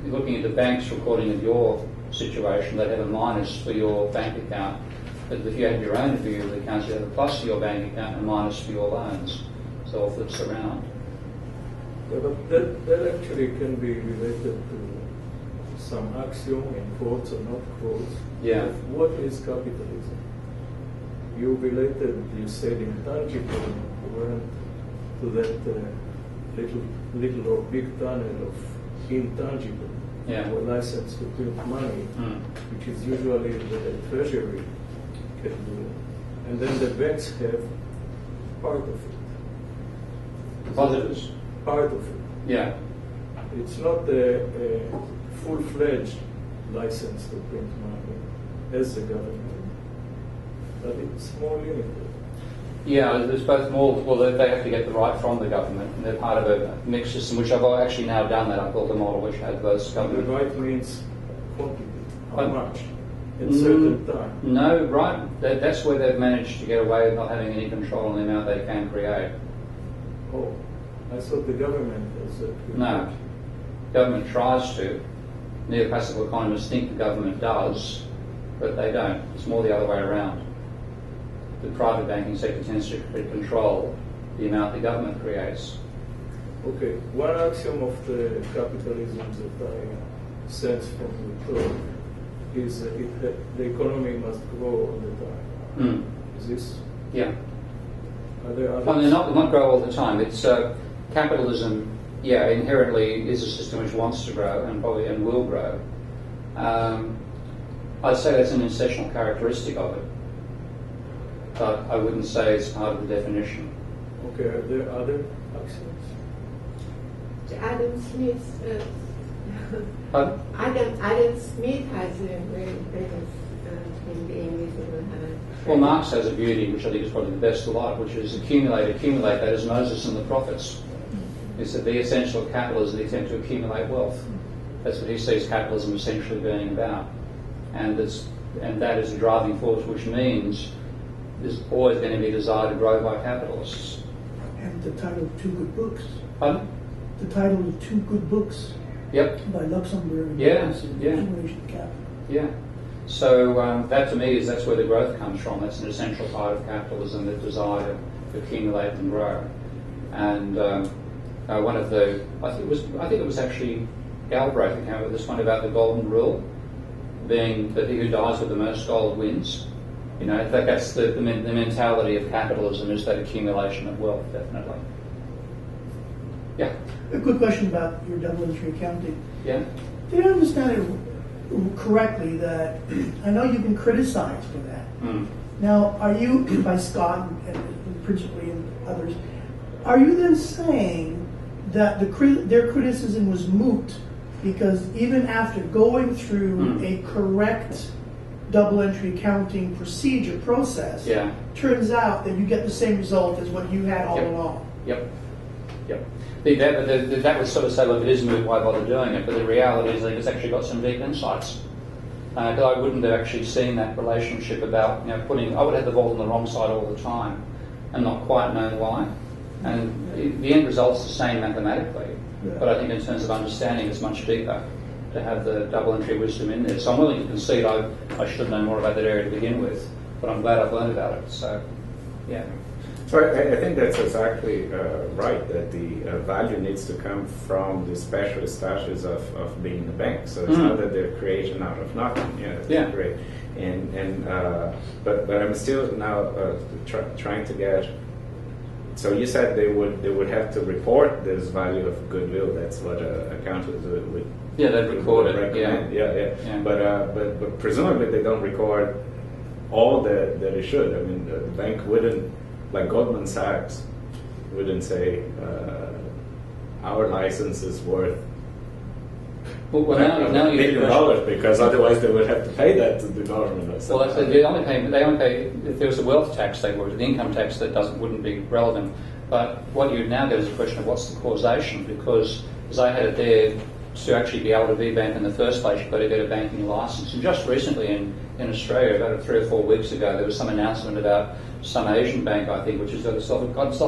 S2: looking at the bank's recording of your situation, they'd have a minus for your bank account. But if you had your own view of the accounts, you have a plus for your bank account and a minus for your loans. So it all flips around.
S4: Yeah, but that actually can be related to some axiom in quotes or not quotes.
S2: Yeah.
S4: What is capitalism? You related, you said intangible, went to that little or big tunnel of intangible.
S2: Yeah.
S4: Or license to print money, which is usually the treasury can do. And then the banks have part of it.
S2: Positives.
S4: Part of it.
S2: Yeah.
S4: It's not a full-fledged license to print money as the government, but it's more limited.
S2: Yeah, there's both more, well, they have to get the right from the government, and they're part of a mixed system, which I've actually now done that. I've built a model which has both government.
S4: The right means quantity, how much, at a certain time.
S2: No, right, that's where they've managed to get away with not having any control on the amount they can create.
S4: Oh, I thought the government has that.
S2: No, government tries to. Neoclassical economists think the government does, but they don't. It's more the other way around. The private banking sector tends to control the amount the government creates.
S4: Okay, one axiom of the capitalism that I sense from the talk is that the economy must grow all the time. Is this?
S2: Yeah.
S4: Are there others?
S2: I mean, not grow all the time. It's capitalism. Yeah, inherently is a system which wants to grow and probably and will grow. I'd say that's an essential characteristic of it, but I wouldn't say it's part of the definition.
S4: Okay, are there other axioms?
S5: Adam Smith. Adam Smith has a very famous thing, the invisible hand.
S2: Well, Marx has a beauty, which I think is probably the best of life, which is accumulate that as Moses and the prophets. Is that the essential of capitalism is the attempt to accumulate wealth. That's what he sees capitalism essentially being about. And that is a driving force, which means there's always going to be a desire to grow by capitalists.
S1: And the title of two good books.
S2: Pardon?
S1: The title of two good books.
S2: Yep.
S1: By Luxembourg.
S2: Yeah.
S1: Accumulation of capital.
S2: Yeah. So that to me that's where the growth comes from. That's an essential part of capitalism, the desire to accumulate and grow. And one of the, I think it was actually Galbraith who came up with this one about the golden rule, being that he who dies with the most gold wins. You know, in fact, that's the mentality of capitalism, is that accumulation of wealth, definitely. Yeah.
S1: A good question about your double entry accounting.
S2: Yeah.
S1: Did I understand it correctly that I know you've been criticized for that? Now, are you, by Scott and principally and others, are you then saying that their criticism was moot because even after going through a correct double entry accounting process, turns out that you get the same result as what you had all along?
S2: Yep. That would sort of say, look, it is moot, why bother doing it? But the reality is that it's actually got some deep insights. Because I wouldn't have actually seen that relationship about, I would have the vault on the wrong side all the time and not quite known why. And the end result's the same mathematically, but I think in terms of understanding it's much deeper to have the double entry wisdom in there. So I'm willing to concede I should have known more about that area to begin with, but I'm glad I've learned about it. So, yeah.
S3: So I think that's exactly right, that the value needs to come from the special status of being a bank. So it's not that they're creation out of nothing. Great. But I'm still now trying to get. So you said they would have to report this value of goodwill. That's what accountants would.
S2: Yeah, they'd record it.
S3: Recommend. Yeah. But presumably they don't record all that they should. I mean, the bank wouldn't, like Goldman Sachs, wouldn't say our license is worth
S2: $1 million
S3: because otherwise they would have to pay that to the government.
S2: Well, they only pay if there was a wealth tax they would. The income tax that wouldn't be relevant. But what you now get is a question of what's the causation, because as I had it there, to actually be able to be a bank in the first place, you've got to get a banking license. And just recently in Australia, about 3 or 4 weeks ago, there was some announcement about some Asian bank, I think, which has got itself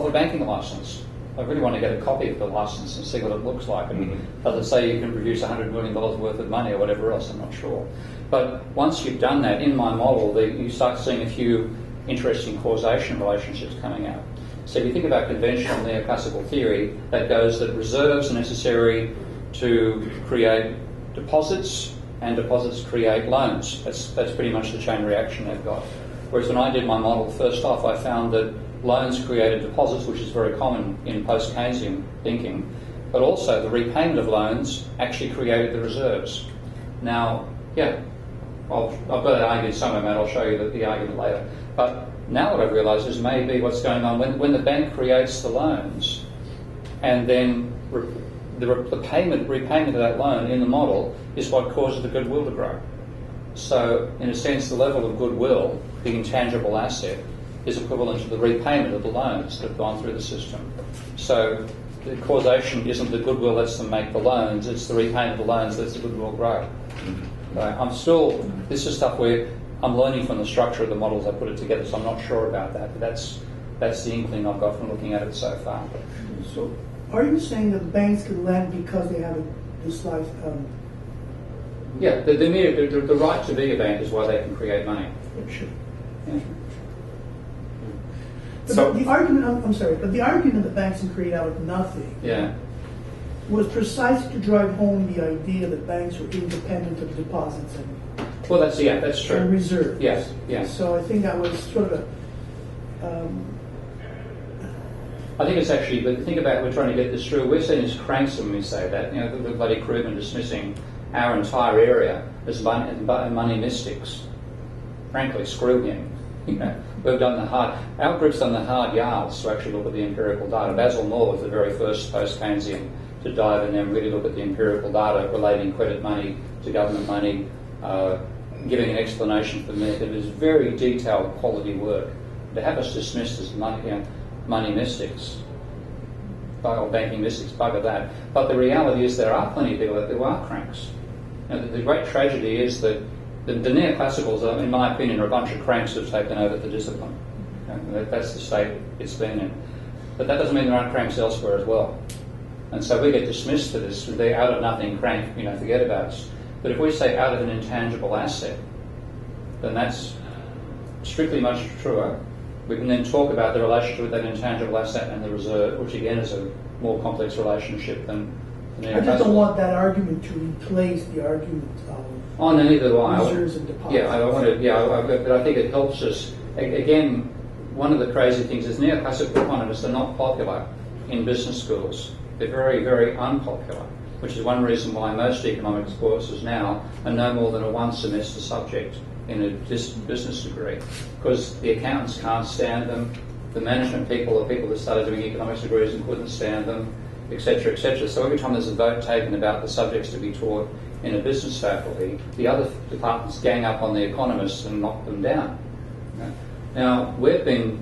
S2: a banking license. I really want to get a copy of the license and see what it looks like. And does it say you can produce $100 million worth of money or whatever else? I'm not sure. But once you've done that, in my model, you start seeing a few interesting causation relationships coming out. So if you think about conventional neoclassical theory, that goes that reserves are necessary to create deposits, and deposits create loans. That's pretty much the chain reaction they've got. Whereas when I did my model, first off, I found that loans created deposits, which is very common in post-Keynesian thinking, but also the repayment of loans actually created the reserves. Now, I've got that argument somewhere, Matt, I'll show you the argument later. But now what I've realised is maybe what's going on, when the bank creates the loans and then the repayment of that loan in the model is what causes the goodwill to grow. So, in a sense, the level of goodwill, the intangible asset, is equivalent to the repayment of the loans that have gone through the system. So, the causation isn't the goodwill lets them make the loans, it's the repayment of the loans that lets the goodwill grow. This is stuff where I'm learning from the structure of the models I put it together, so I'm not sure about that, but that's the inkling I've got from looking at it so far.
S1: So, are you saying that banks can lend because they have this life?
S2: Yeah, the right to be a bank is why they can create money.
S1: Sure.
S2: Yeah.
S1: But the argument, I'm sorry, but the argument that banks can create out of nothing was precisely to drive home the idea that banks were independent of deposits and
S2: well, that's true.
S1: And reserves.
S2: Yes.
S1: So I think that was sort of
S2: I think it's actually, but think about it, we're trying to get this through. We're seen as cranks when we say that. You know, the bloody Krugman dismissing our entire area as money mystics. Frankly, screw him. You know, our group's done the hard yards to actually look at the empirical data. Basil Moore was the very first post-Keynesian to dive in there and really look at the empirical data relating credit money to government money, giving an explanation for the method. It was very detailed quality work. To have us dismissed as money mystics, or banking mystics, bugger that. But the reality is there are plenty of people that are cranks. You know, the great tragedy is that the Neoclassicals, in my opinion, are a bunch of cranks who have taken over the discipline. That's the state it's been in. But that doesn't mean there aren't cranks elsewhere as well. And so we get dismissed for this. They're out of nothing crank, forget about us. But if we say out of an intangible asset, then that's strictly much truer. We can then talk about the relationship with that intangible asset and the reserve, which again is a more complex relationship than the Neoclassical.
S1: I just don't want that argument to replace the argument of
S2: no, neither do I.
S1: reserves and deposits.
S2: But I think it helps us. Again, one of the crazy things is neoclassical economists are not popular in business schools. They're very, very unpopular, which is one reason why most economics courses now are no more than a one-semester subject in a business degree, because the accountants can't stand them, the management people are people that started doing economics degrees and couldn't stand them, etc., etc. So every time there's a vote taken about the subjects to be taught in a business faculty, the other departments gang up on the economists and knock them down. Now, we've been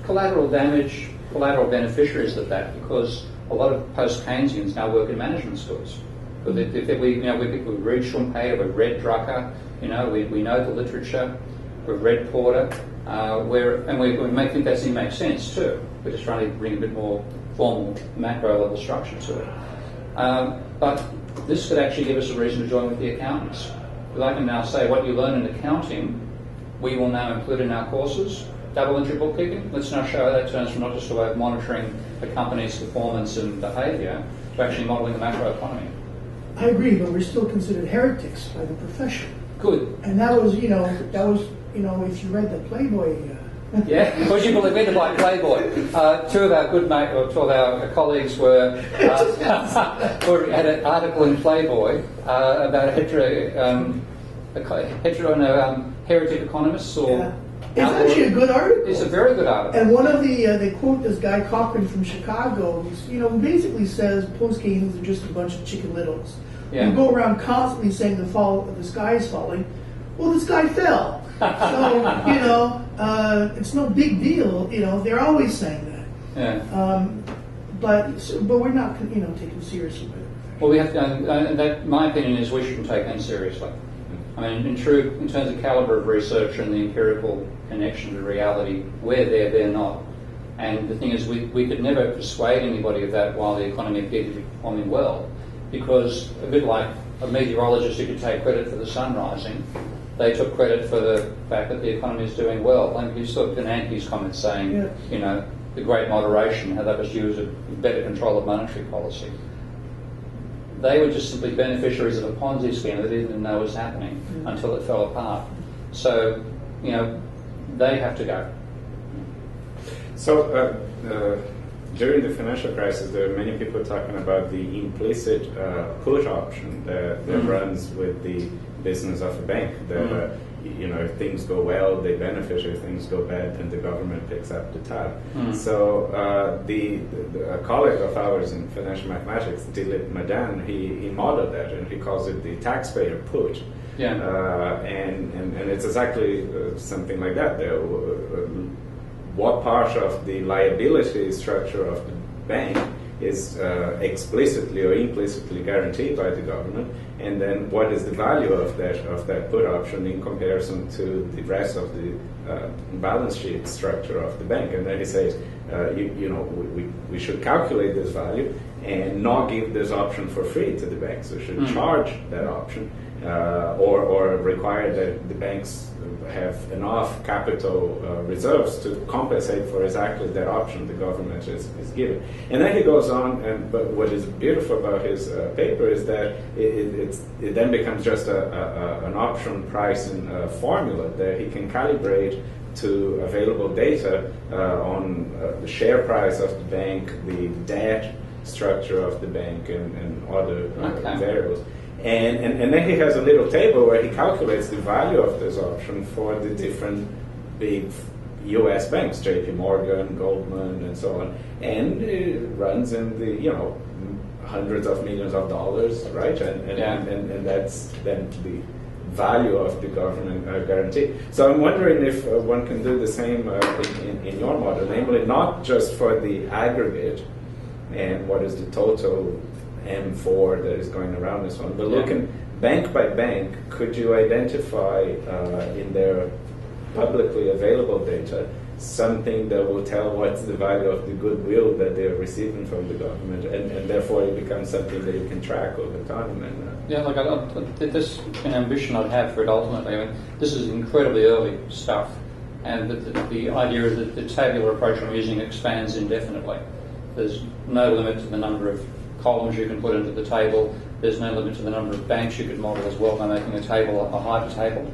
S2: collateral beneficiaries of that, because a lot of post-Keynesians now work in management schools. We read Schumpeter, we've read Drucker, we know the literature, we've read Porter, we may think that makes sense too. We're just trying to bring a bit more formal macro level structure to it. But this could actually give us a reason to join with the accountants. Because I can now say what you learn in accounting, we will now include in our courses. Double entry bookkeeping, let's now show how that turns from not just a way of monitoring the company's performance and behaviour to actually modelling the macroeconomy.
S1: I agree, but we're still considered heretics by the profession.
S2: Good.
S1: And that was, if you read the Playboy.
S2: Yeah, would you believe me to buy Playboy? Two of our colleagues had an article in Playboy about heretic economists or.
S1: It's actually a good article.
S2: It's a very good article.
S1: And one of they quote this guy Cochran from Chicago, who basically says post-Keynesians are just a bunch of chicken littles.
S2: Yeah.
S1: Who go around constantly saying the sky is falling. Well, the sky fell. So, it's no big deal. They're always saying that.
S2: Yeah.
S1: But we're not, taken seriously by it.
S2: Well, we have to. My opinion is we shouldn't take them seriously. I mean, in terms of calibre of research and the empirical connection to reality, we're there, they're not. And the thing is, we could never persuade anybody of that while the economy appeared to be performing well, because a bit like a meteorologist who could take credit for the sun rising, they took credit for the fact that the economy is doing well. And you saw Bernanke's comments saying, the great moderation, how that was used to better control of monetary policy. They were just simply beneficiaries of a Ponzi scheme that they didn't know was happening until it fell apart. So, they have to go.
S3: So, during the financial crisis, there are many people talking about the implicit put option that runs with the business of a bank. That if things go well, they benefit. If things go bad, then the government picks up the tab. So a colleague of ours in financial mathematics, Dilip Madan, he modeled that, and he calls it the taxpayer put.
S2: Yeah.
S3: And it's exactly something like that. What part of the liability structure of the bank is explicitly or implicitly guaranteed by the government, and then what is the value of that put option in comparison to the rest of the balance sheet structure of the bank? And then he says, we should calculate this value and not give this option for free to the banks. We should charge that option, or require that the banks have enough capital reserves to compensate for exactly that option the government is giving. And then he goes on, but what is beautiful about his paper is that it then becomes just an option pricing formula that he can calibrate to available data on the share price of the bank, the debt structure of the bank, and other variables. And then he has a little table where he calculates the value of this option for the different big U.S. banks, J.P. Morgan, Goldman, and so on, and it runs in the hundreds of millions of dollars, right? And that's then the value of the government guarantee. So I'm wondering if one can do the same in your model, namely not just for the aggregate and what is the total M4 that is going around this one, but looking bank by bank, could you identify in their publicly available data something that will tell what's the value of the goodwill that they're receiving from the government, and therefore it becomes something that you can track over time?
S2: This is an ambition I'd have for it ultimately. I mean, this is incredibly early stuff, and the idea is that the tabular approach I'm using expands indefinitely. There's no limit to the number of columns you can put into the table. There's no limit to the number of banks you could model as well by making a table a hypertable.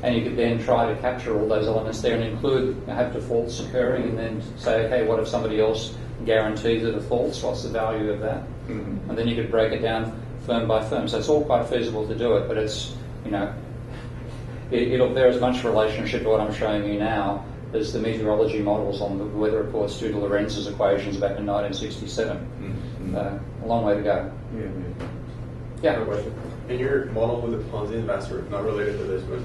S2: And you could then try to capture all those elements there and have defaults occurring, and then say, okay, what if somebody else guarantees the defaults? What's the value of that? And then you could break it down firm by firm. So it's all quite feasible to do it, but it's, it'll bear as much relationship to what I'm showing you now as the meteorology models on the weather reports due to Lorenz's equations back in 1967. A long way to go.
S6: I have a question. In your model with the Ponzi investor, not related to this one,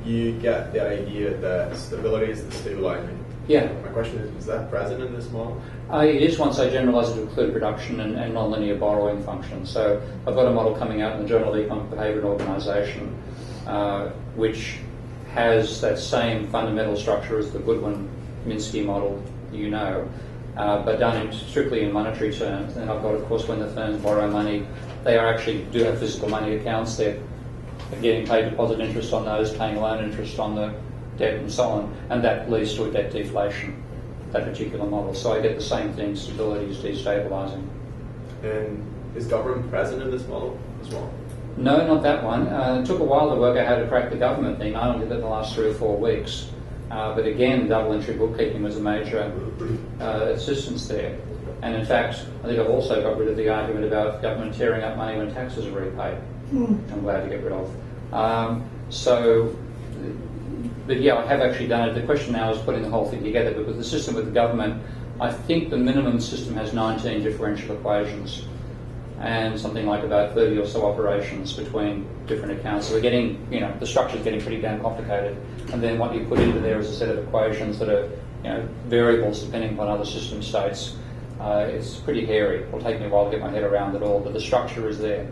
S6: you get the idea that stability is the stabilizing.
S2: Yeah.
S6: My question is that present in this model?
S2: It is, once I generalise it to include production and nonlinear borrowing functions. So I've got a model coming out in the Journal of Economic Behaviour and Organisation, which has that same fundamental structure as the Goodwin-Minsky model, but done strictly in monetary terms. And I've got, of course, when the firms borrow money, they do have physical money accounts. They're getting paid deposit interest on those, paying loan interest on the debt, and so on. And that leads to a debt deflation, that particular model. So I get the same thing, stability is destabilising.
S6: And is government present in this model as well?
S2: No, not that one. It took a while to work out how to crack the government thing. I only did it in the last 3 or 4 weeks. But again, double entry bookkeeping was a major assistance there. And in fact, I think I've also got rid of the argument about government tearing up money when taxes are repaid. I'm glad to get rid of. But yeah, I have actually done it. The question now is putting the whole thing together. But with the system with the government, I think the minimum system has 19 differential equations and something like about 30 or so operations between different accounts. So we're getting, the structure is getting pretty damn complicated. And then what you put into there is a set of equations that are, variables depending upon other system states. It's pretty hairy. It'll take me a while to get my head around it all, but the structure is there.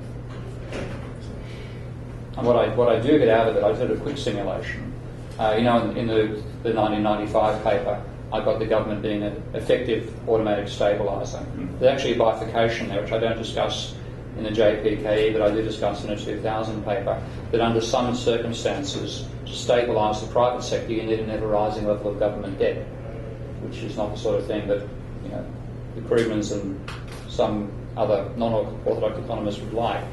S2: And what I do get out of it, I did a quick simulation. In the 1995 paper, I got the government being an effective automatic stabiliser. There's actually a bifurcation there, which I don't discuss in the JPKE, but I do discuss in a 2000 paper, that under some circumstances, to stabilise the private sector, you need an ever-rising level of government debt, which is not the sort of thing that the Krugmans and some other non-orthodox economists would like.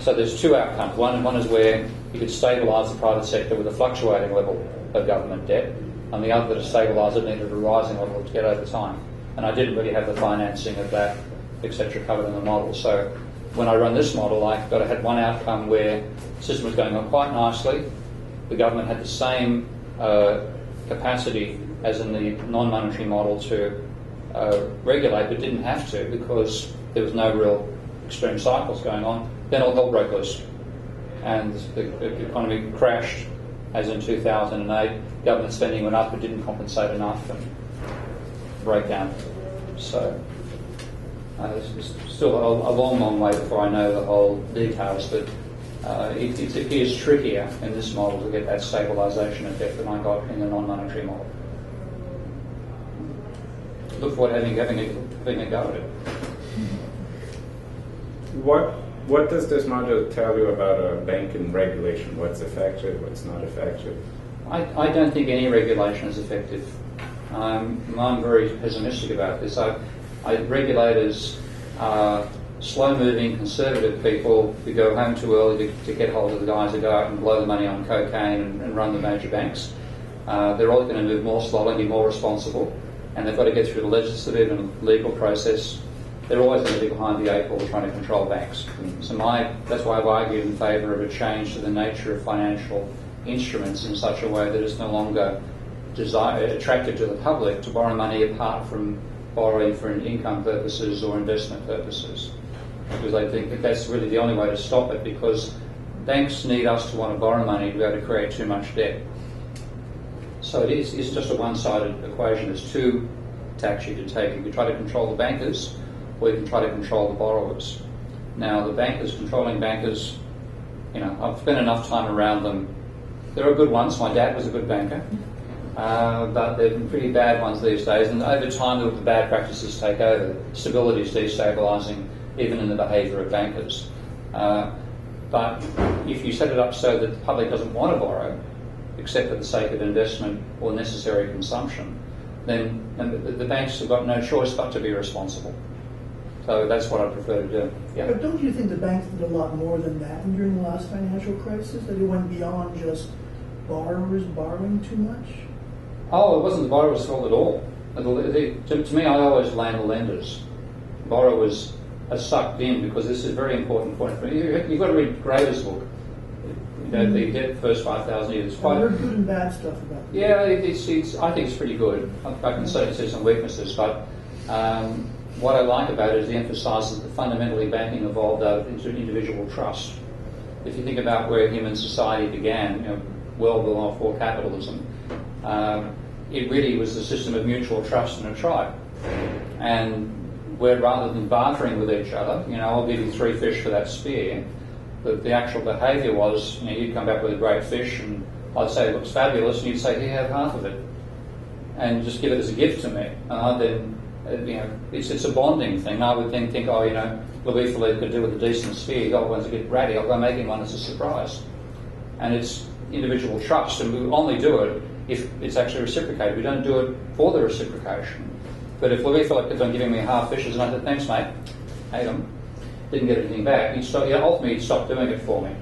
S2: So there's 2 outcomes. One is where you could stabilise the private sector with a fluctuating level of government debt, and the other, to stabilise it, needed a rising level of debt over time. And I didn't really have the financing of that, etc., covered in the model. So when I run this model, I had one outcome where the system was going on quite nicely, the government had the same capacity as in the non-monetary model to regulate, but didn't have to because there was no real extreme cycles going on, then all hell broke loose. And the economy crashed, as in 2008. Government spending went up, but didn't compensate enough, and breakdown. So it's still a long, long way before I know the whole details, but it appears trickier in this model to get that stabilisation effect than I got in the non-monetary model. Look forward to having a go at it.
S3: What does this model tell you about a banking regulation? What's effective, what's not effective?
S2: I don't think any regulation is effective. I'm very pessimistic about this. Regulators are slow-moving, conservative people who go home too early to get hold of the guys who go out and blow the money on cocaine and run the major banks. They're all going to move more slowly, be more responsible, and they've got to get through the legislative and legal process. They're always going to be behind the eight ball trying to control banks. So that's why I've argued in favour of a change to the nature of financial instruments in such a way that it's no longer attractive to the public to borrow money apart from borrowing for income purposes or investment purposes. Because I think that that's really the only way to stop it, because banks need us to want to borrow money to be able to create too much debt. So it's just a one-sided equation. There's two tacks you can take. You can try to control the bankers, or you can try to control the borrowers. Now, the bankers, controlling bankers, I've spent enough time around them. There are good ones. My dad was a good banker. But there have been pretty bad ones these days, and over time the bad practices take over. Stability is destabilising even in the behaviour of bankers. But if you set it up so that the public doesn't want to borrow, except for the sake of investment or necessary consumption, then the banks have got no choice but to be responsible. So that's what I prefer to do. Yeah.
S1: But don't you think the banks did a lot more than that during the last financial crisis? That it went beyond just borrowers borrowing too much?
S2: Oh, it wasn't the borrower's fault at all. To me, I always blame the lenders. Borrowers are sucked in, because this is a very important point. You've got to read Graeber's book. The debt first 5,000 years.
S1: I've heard good and bad stuff about it.
S2: Yeah, I think it's pretty good. I can see some weaknesses, but what I like about it is he emphasises that fundamentally banking evolved out into individual trust. If you think about where human society began, well before capitalism, it really was a system of mutual trust in a tribe. And where rather than bartering with each other, I'll give you 3 fish for that spear, the actual behaviour was, you'd come back with a great fish and I'd say it looks fabulous, and you'd say, here, have half of it. And just give it as a gift to me. And I'd then, it's a bonding thing. I would then think, Louis Philippe could do with a decent spear. God wants a bit ratty, I'll go make him one as a surprise. And it's individual trust, and we only do it if it's actually reciprocated. We don't do it for the reciprocation. But if Louis Philippe kept on giving me half fishes and I said, thanks mate, ate them, didn't get anything back, ultimately he'd stop doing it for me.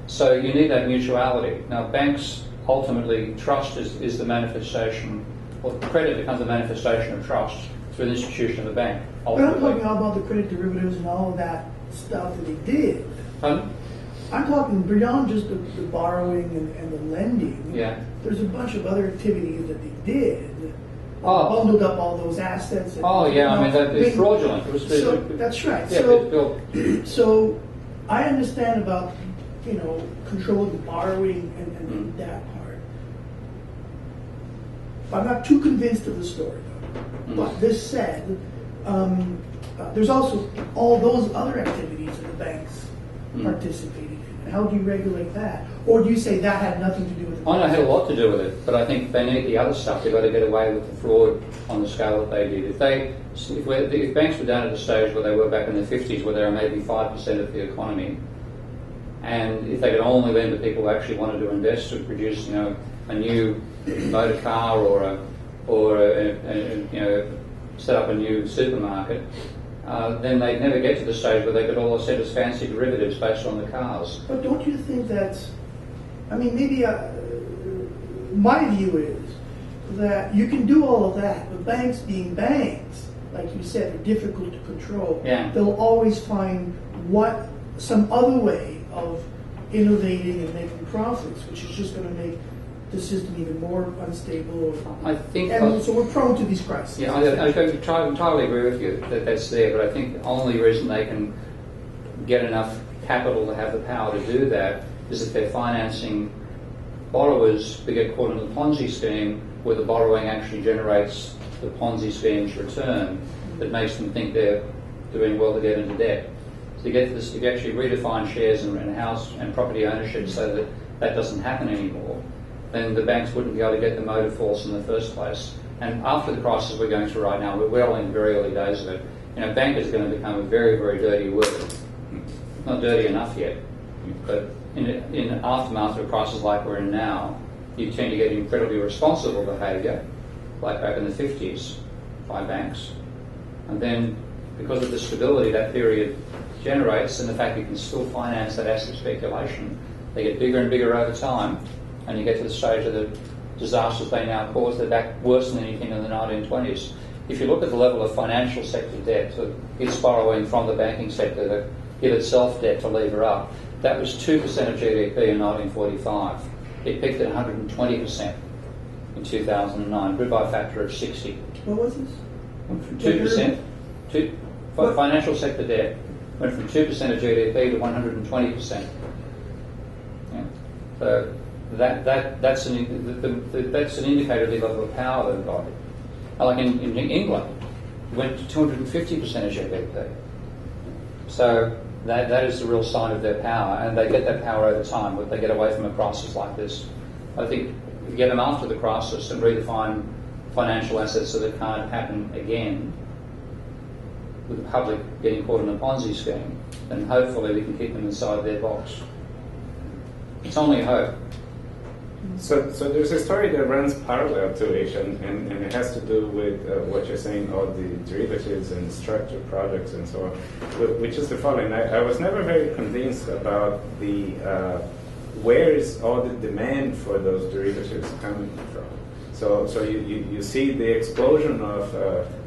S2: So you need that mutuality. Now banks, ultimately, trust is the manifestation, or credit becomes a manifestation of trust through the institution of the bank.
S1: Ultimately. But I'm talking now about the credit derivatives and all of that stuff that they did.
S2: Pardon?
S1: I'm talking beyond just the borrowing and the lending.
S2: Yeah.
S1: There's a bunch of other activities that they did. Bundled up all those assets.
S2: It's fraudulent.
S1: That's right.
S2: Yeah,
S1: so I understand about controlling borrowing and that part. I'm not too convinced of the story though. But this said, there's also all those other activities that the banks participated in. And how do you regulate that? Or do you say that had nothing to do with it?
S2: I know it had a lot to do with it, but I think they need the other stuff. They've got to get away with the fraud on the scale that they did. If banks were down at the stage where they were back in the 50s, where they were maybe 5% of the economy, and if they could only lend to people who actually wanted to invest to produce, a new motor car or set up a new supermarket, then they'd never get to the stage where they could all set as fancy derivatives based on the cars.
S1: But don't you think that's... maybe my view is that you can do all of that, but banks being banks, like you said, are difficult to control.
S2: Yeah.
S1: They'll always find some other way of innovating and making profits, which is just going to make the system even more unstable.
S2: I think,
S1: and so we're prone to these crises.
S2: Yeah, I entirely agree with you that that's there, but I think the only reason they can get enough capital to have the power to do that is if they're financing borrowers who get caught in the Ponzi scheme, where the borrowing actually generates the Ponzi scheme's return that makes them think they're doing well to get into debt. So you get this, you actually redefine shares and house and property ownership so that that doesn't happen anymore, then the banks wouldn't be able to get the motive force in the first place. And after the crisis we're going through right now, we're well in the very early days of it. Bank is going to become a very, very dirty word. Not dirty enough yet, but in the aftermath of a crisis like we're in now, you tend to get incredibly responsible behaviour, like back in the 50s, by banks. And then, because of the stability that period generates and the fact you can still finance that asset speculation, they get bigger and bigger over time, and you get to the stage of the disasters they now cause, they're back worse than anything in the 1920s. If you look at the level of financial sector debt, so it's borrowing from the banking sector to give itself debt to lever up, that was 2% of GDP in 1945. It peaked at 120% in 2009, grew by a factor of 60.
S1: What was this?
S2: From 2%, financial sector debt went from 2% of GDP to 120%. Yeah. So that's an indicator of the level of power they've got. Like in England, it went to 250% of GDP. So that is the real sign of their power, and they get that power over time, but they get away from a crisis like this. I think if you get them after the crisis and redefine financial assets so that it can't happen again, with the public getting caught in a Ponzi scheme, then hopefully we can keep them inside their box. It's only a hope.
S3: So there's a story that runs parallel to it, and it has to do with what you're saying, all the derivatives and structured products and so on, which is the following. I was never very convinced about the where is all the demand for those derivatives coming from. So you see the explosion of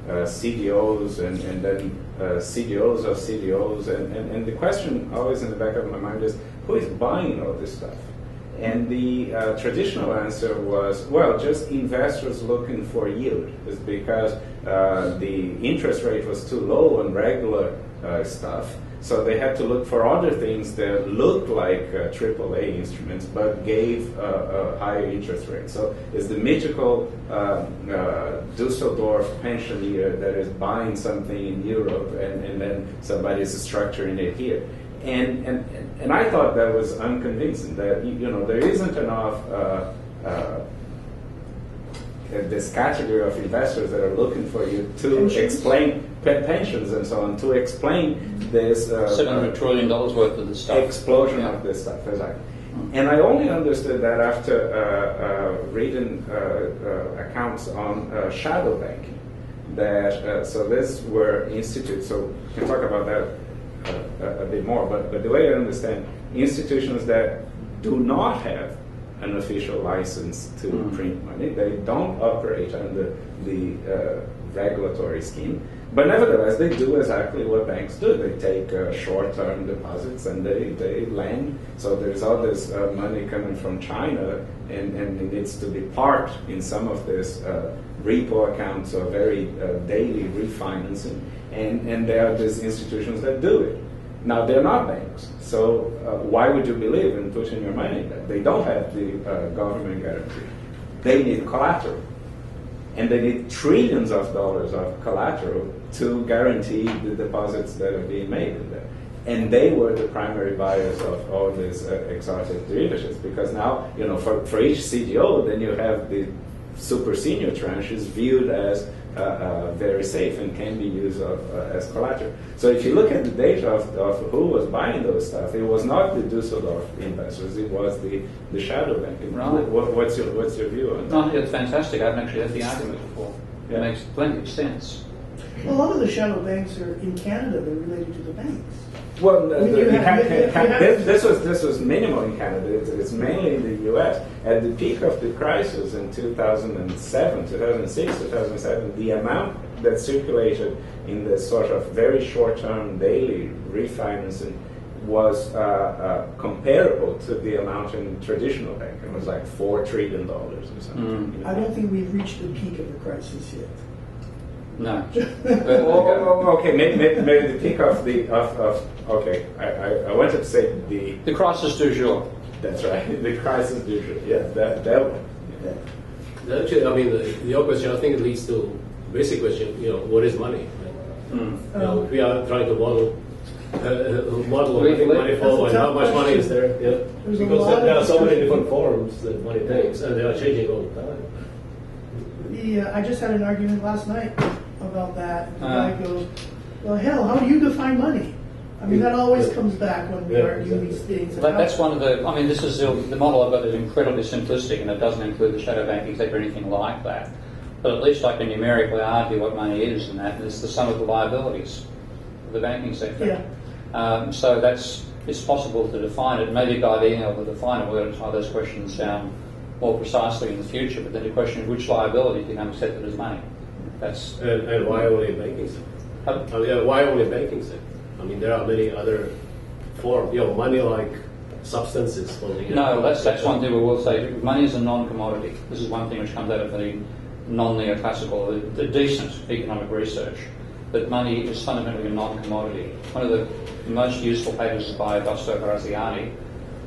S3: CDOs and then CDOs of CDOs, and the question always in the back of my mind is, who is buying all this stuff? And the traditional answer was, well, just investors looking for yield. It's because the interest rate was too low on regular stuff, so they had to look for other things that looked like AAA instruments but gave a higher interest rate. So it's the mythical Dusseldorf pensioner that is buying something in Europe and then somebody is structuring it here. And I thought that was unconvincing, that there isn't enough this category of investors that are looking for you to explain pensions and so on, to explain this
S2: $700 trillion worth of this stuff.
S3: Explosion of this stuff, exactly. And I only understood that after reading accounts on shadow banking. That so these were institutes. So we can talk about that a bit more, but the way I understand, institutions that do not have an official license to print money, they don't operate under the regulatory scheme, but nevertheless they do exactly what banks do. They take short-term deposits and they lend. So there's all this money coming from China, and it needs to be parked in some of this repo accounts or very daily refinancing. And there are these institutions that do it. Now, they're not banks, so why would you believe in putting your money in that? They don't have the government guarantee. They need collateral. And they need trillions of dollars of collateral to guarantee the deposits that are being made in there. And they were the primary buyers of all these exotic derivatives, because now, for each CDO, then you have the super senior tranches viewed as very safe and can be used as collateral. So if you look at the data of who was buying those stuff, it was not the Dusseldorf investors, it was the shadow banking.
S2: Right.
S3: What's your view on that?
S2: No, it's fantastic. I haven't actually heard the argument before. It makes plenty of sense.
S1: Well, a lot of the shadow banks are in Canada, they're related to the banks.
S3: Well,
S1: this
S3: this was minimal in Canada. It's mainly in the U.S. At the peak of the crisis in 2006, 2007, the amount that circulated in the sort of very short-term daily refinancing was comparable to the amount in traditional banking. It was like $4 trillion or something.
S1: I don't think we've reached the peak of the crisis yet.
S2: No.
S3: Okay, maybe the peak of the okay. I wanted to say
S2: the crisis du jour.
S3: That's right. The crisis du jour. Yeah, that one. Yeah.
S7: Actually, I mean, your question, I think it leads to basic question. What is money? Right? We are trying to model money flow and how much money is there. Yeah. Because there are so many different forms that money takes, and they are changing all the time.
S1: Yeah, I just had an argument last night about that. The guy goes, "Well, hell, how do you define money?" I mean, that always comes back when we argue these things.
S2: That's one of the. I mean, this is the model I've got is incredibly simplistic, and it doesn't include the shadow banking sector or anything like that. But at least I can numerically argue what money is, and that is the sum of the liabilities of the banking sector.
S1: Yeah.
S2: So it's possible to define it. Maybe by being able to define it, we're going to tie those questions down more precisely in the future. But then the question is which liability can be accepted as money. That's
S7: and why only banking sector? Why only banking sector? I mean, there are many other forms. Money-like substances.
S2: No, that's one thing we will say. Money is a non-commodity. This is one thing which comes out of the non-neoclassical, the decent economic research. But money is fundamentally a non-commodity. One of the most useful papers is by Dosto Graziani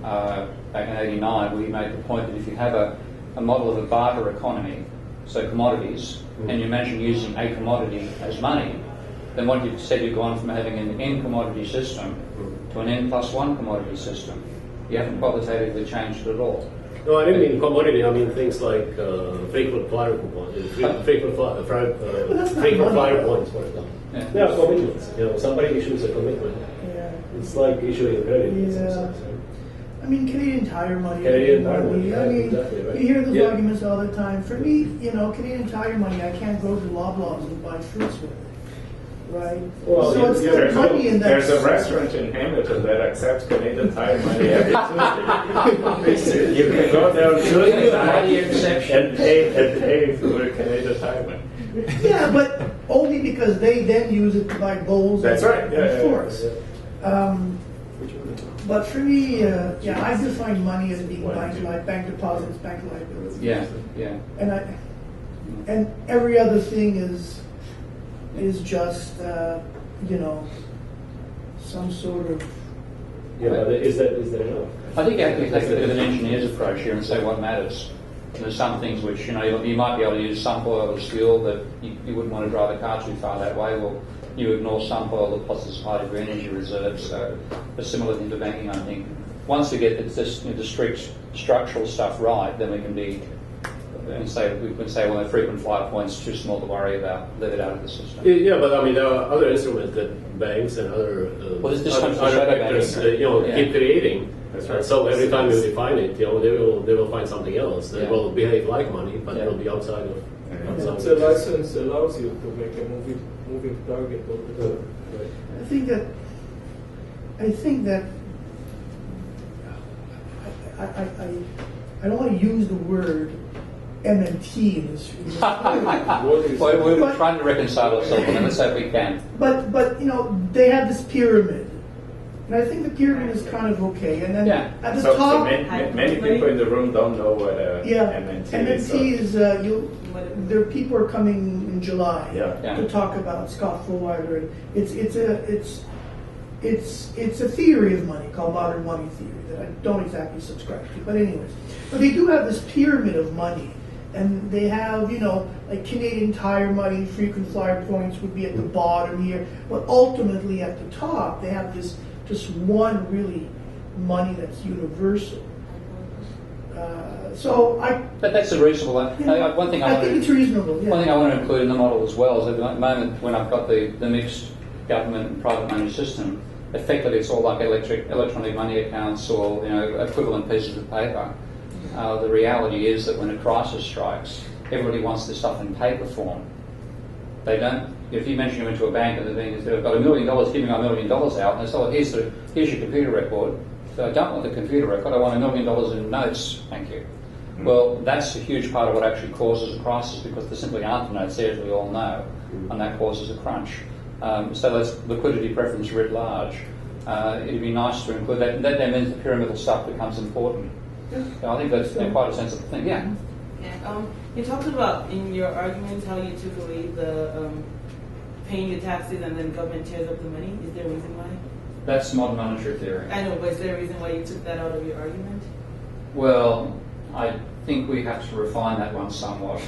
S2: back in '89, where he made the point that if you have a model of a barter economy, so commodities, and you imagine using a commodity as money, then what you've said, you've gone from having an N commodity system to an N+1 commodity system. You haven't qualitatively changed it at all.
S7: No, I didn't mean commodity. I mean things like frequent flyer coupons, frequent flyer points, for example. Yeah, commitments. Somebody issues a commitment.
S1: Yeah.
S7: It's like issuing a credit.
S1: Yeah. I mean, Canadian Tire money.
S7: Canadian Tire money.
S1: I mean,
S7: exactly, right.
S1: you hear those arguments all the time. For me, Canadian Tire money, I can't go to Loblaws and buy fruits with it. Right?
S7: Well,
S1: so it's still money in that.
S3: There's a restaurant in Hamilton that accepts Canadian Tire money every Tuesday. You can go there on Tuesday and pay for Canadian Tire money.
S1: Yeah, but only because they then use it to buy bowls
S3: That's right.
S1: and forks. But for me, I define money as being bank deposits, bank liabilities.
S2: Yeah.
S1: And every other thing is just some sort of.
S7: Yeah, but is that enough?
S2: I think you have to take a bit of an engineer's approach here and say what matters. And there's some things which you might be able to use some oil or steel that you wouldn't want to drive a car too far that way. Well, you ignore some oil that possesses high degree energy reserves. So a similar thing to banking, I think. Once we get the strict structural stuff right, then we can say, well, the frequent flyer points too small to worry about. Leave it out of the system.
S7: Yeah, but I mean, there are other instruments that banks and other actors, keep creating.
S3: That's right.
S7: So every time you define it, they will find something else that will behave like money, but it will be outside of.
S4: The license allows you to make a moving target all the time. Right.
S1: I think that I don't want to use the word MMT in this.
S2: We're trying to reconcile ourselves, and let's say if we can.
S1: But they have this pyramid, and I think the pyramid is kind of okay. And then at the top,
S3: many people in the room don't know what MMT is.
S1: MMT is there. People are coming in July to talk about Scott Fullwiler. It's a theory of money called modern money theory that I don't exactly subscribe to. But anyways, they do have this pyramid of money. And they have, like Canadian Tire money, frequent flyer points would be at the bottom here. But ultimately at the top, they have this just one really money that's universal.
S2: But that's a reasonable one. One thing I think
S1: it's reasonable. Yeah.
S2: One thing I want to include in the model as well is at the moment when I've got the mixed government and private money system, effectively it's all like electronic money accounts or equivalent pieces of paper. The reality is that when a crisis strikes, everybody wants this stuff in paper form. They don't. If you mention you went to a bank and they've got $1 million, give me my $1 million out, and they say, well, here's your computer record. So I don't want the computer record. I want $1 million in notes. Thank you. Mm-hmm. Well, that's a huge part of what actually causes a crisis because there simply aren't notes there, as we all know, and that causes a crunch. So that's liquidity preference writ large. it'd be nice to include that. That means the pyramidal stuff becomes important. So I think that's quite a sensible thing. Yeah.
S8: Yeah. You talked about in your arguments how you took away the paying your taxes and then government tears up the money. Is there a reason why?
S2: That's modern monetary theory.
S8: I know, but is there a reason why you took that out of your argument?
S2: Well, I think we have to refine that one somewhat.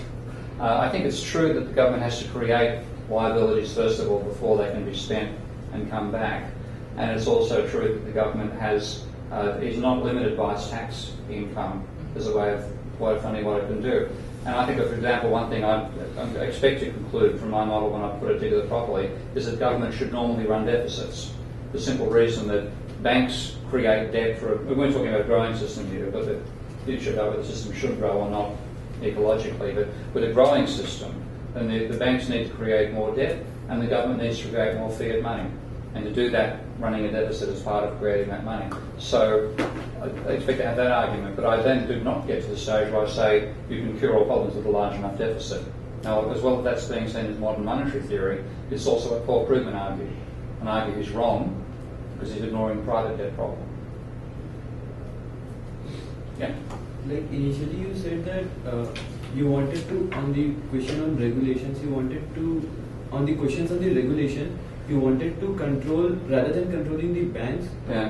S2: I think it's true that the government has to create liabilities first of all before they can be spent and come back. And it's also true that the government is not limited by its tax income as a way of what it can do. And I think, for example, one thing I expect to conclude from my model when I put it together properly is that government should normally run deficits. The simple reason that banks create debt we're talking about a growing system here, but the future whether the system should grow or not ecologically, but with a growing system, then the banks need to create more debt and the government needs to create more fiat money. And to do that, running a deficit is part of creating that money. So I expect to have that argument, but I then do not get to the stage where I say you can cure all problems with a large enough deficit. Now, as well as that's being seen as modern monetary theory, it's also what Paul Krugman argued. And argued he's wrong because he's ignoring the private debt problem. Yeah?
S9: Like initially you said that you wanted to, on the question on regulations, on the questions on the regulation, you wanted to control, rather than controlling the banks,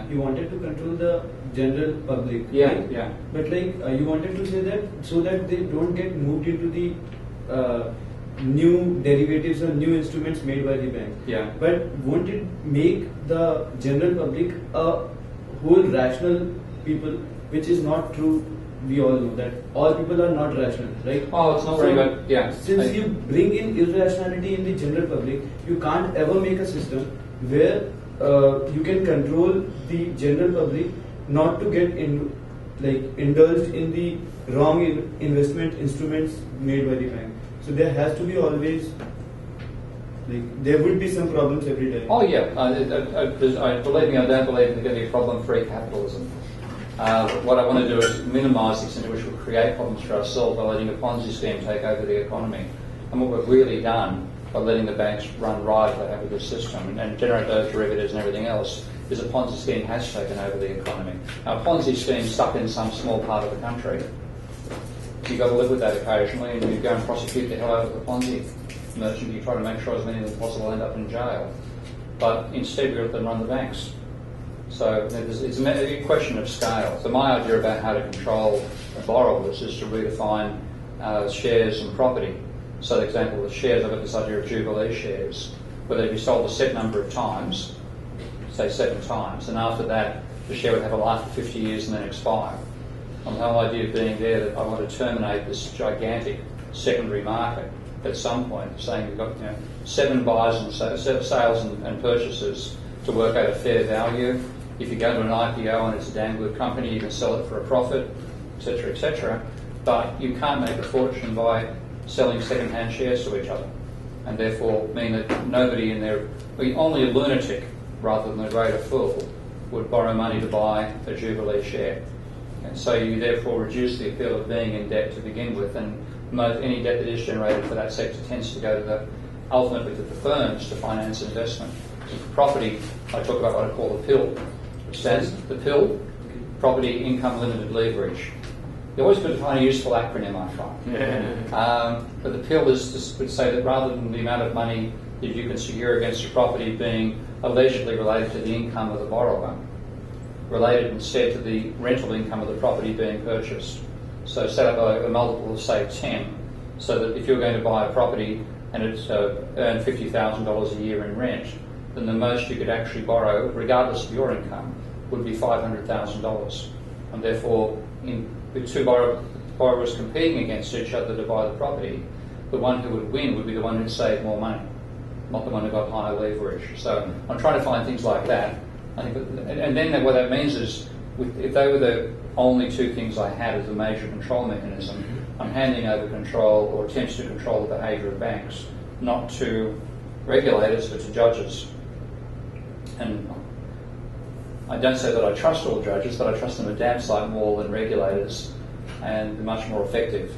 S9: you wanted to control the general public.
S2: Yeah,
S9: right?
S2: yeah.
S9: But like you wanted to say that so that they don't get moved into the new derivatives or new instruments made by the bank.
S2: Yeah.
S9: But won't it make the general public a whole rational people, which is not true? We all know that all people are not rational, right?
S2: Oh, it's not very good. Yeah.
S9: Since you bring in irrationality in the general public, you can't ever make a system where you can control the general public not to get indulged in the wrong investment instruments made by the bank. So there has to be always, there would be some problems every time.
S2: Oh yeah, believe me, I don't believe in going to be problem-free capitalism. What I want to do is minimise the extent to which we create problems for ourselves by letting a Ponzi scheme take over the economy. And what we've really done by letting the banks run riot over the system and generate those derivatives and everything else is a Ponzi scheme has taken over the economy. Now, a Ponzi scheme stuck in some small part of the country. You've got to live with that occasionally, and you go and prosecute the hell out of the Ponzi merchant. You try to make sure as many as possible end up in jail. But instead, we let them run the banks. So it's a question of scale. So my idea about how to control borrowers is to redefine shares and property. So the example of shares, I've got this idea of Jubilee shares, where they'd be sold a set number of times, say 7 times, and after that the share would have a life of 50 years and then expire. And the whole idea being there that I want to terminate this gigantic secondary market at some point, saying you've got 7 buys and sales and purchases to work out a fair value. If you go to an IPO and it's a damn good company, you can sell it for a profit, etc., etc. But you can't make a fortune by selling second-hand shares to each other, and therefore mean that nobody in there, only a lunatic rather than a greater fool, would borrow money to buy a Jubilee share. And so you therefore reduce the appeal of being in debt to begin with, and any debt that is generated for that sector tends to go to ultimately to the firms to finance investment. For property, I talk about what I call the PIL, which stands the PIL, Property Income Limited Leverage. You always good to find a useful acronym, I find. But the PIL would say that rather than the amount of money that you can secure against your property being allegedly related to the income of the borrower, related instead to the rental income of the property being purchased. So set up a multiple of, say, 10, so that if you're going to buy a property and it's earn $50,000 a year in rent, then the most you could actually borrow, regardless of your income, would be $500,000. And therefore, with 2 borrowers competing against each other to buy the property, the one who would win would be the one who saved more money, not the one who got higher leverage. So I'm trying to find things like that. I think, and then what that means is, if they were the only 2 things I had as a major control mechanism, I'm handing over control or attempts to control the behaviour of banks, not to regulators but to judges. And I don't say that I trust all judges, but I trust them a damn sight more than regulators, and a much more effective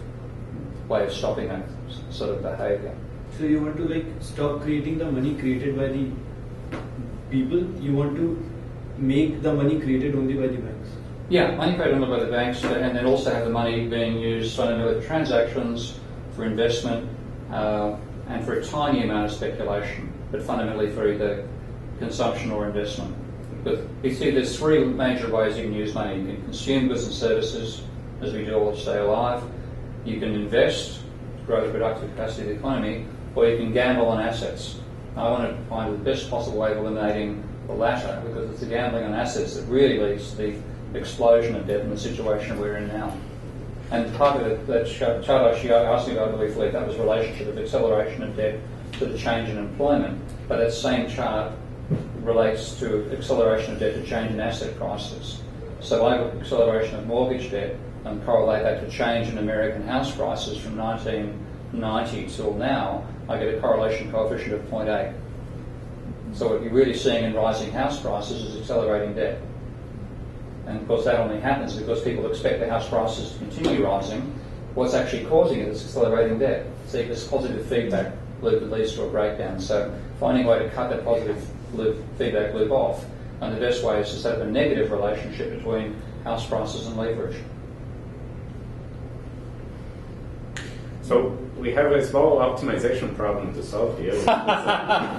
S2: way of stopping that sort of behaviour.
S9: So you want to stop creating the money created by the people? You want to make the money created only by the banks?
S2: Yeah, money created only by the banks, and then also have the money being used fundamentally for transactions, for investment, and for a tiny amount of speculation, but fundamentally for either consumption or investment. But you see there's three major ways you can use money. You can consume goods and services, as we do all to stay alive. You can invest to grow the productive capacity of the economy, or you can gamble on assets. I want to find the best possible way of eliminating the latter, because it's the gambling on assets that really leads to the explosion of debt in the situation we're in now. And part of that chart actually asked me about briefly, that was relationship of acceleration of debt to the change in employment. But that same chart relates to acceleration of debt to change in asset prices. So I look at acceleration of mortgage debt and correlate that to change in American house prices from 1990 till now. I get a correlation coefficient of 0.8. So what you're really seeing in rising house prices is accelerating debt. And of course that only happens because people expect the house prices to continue rising. What's actually causing it is accelerating debt. See, this positive feedback loop that leads to a breakdown. So finding a way to cut that positive feedback loop off, and the best way is to set up a negative relationship between house prices and leverage.
S3: So we have a small optimization problem to solve here.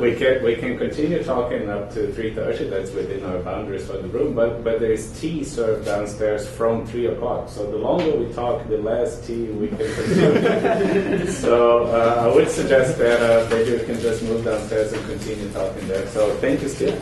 S3: we can continue talking up to 3:30. That's within our boundaries for the room. But there's tea served downstairs from 3 o'clock. So the longer we talk, the less tea we can consume. So I would suggest that maybe we can just move downstairs and continue talking there. So thank you, Steve.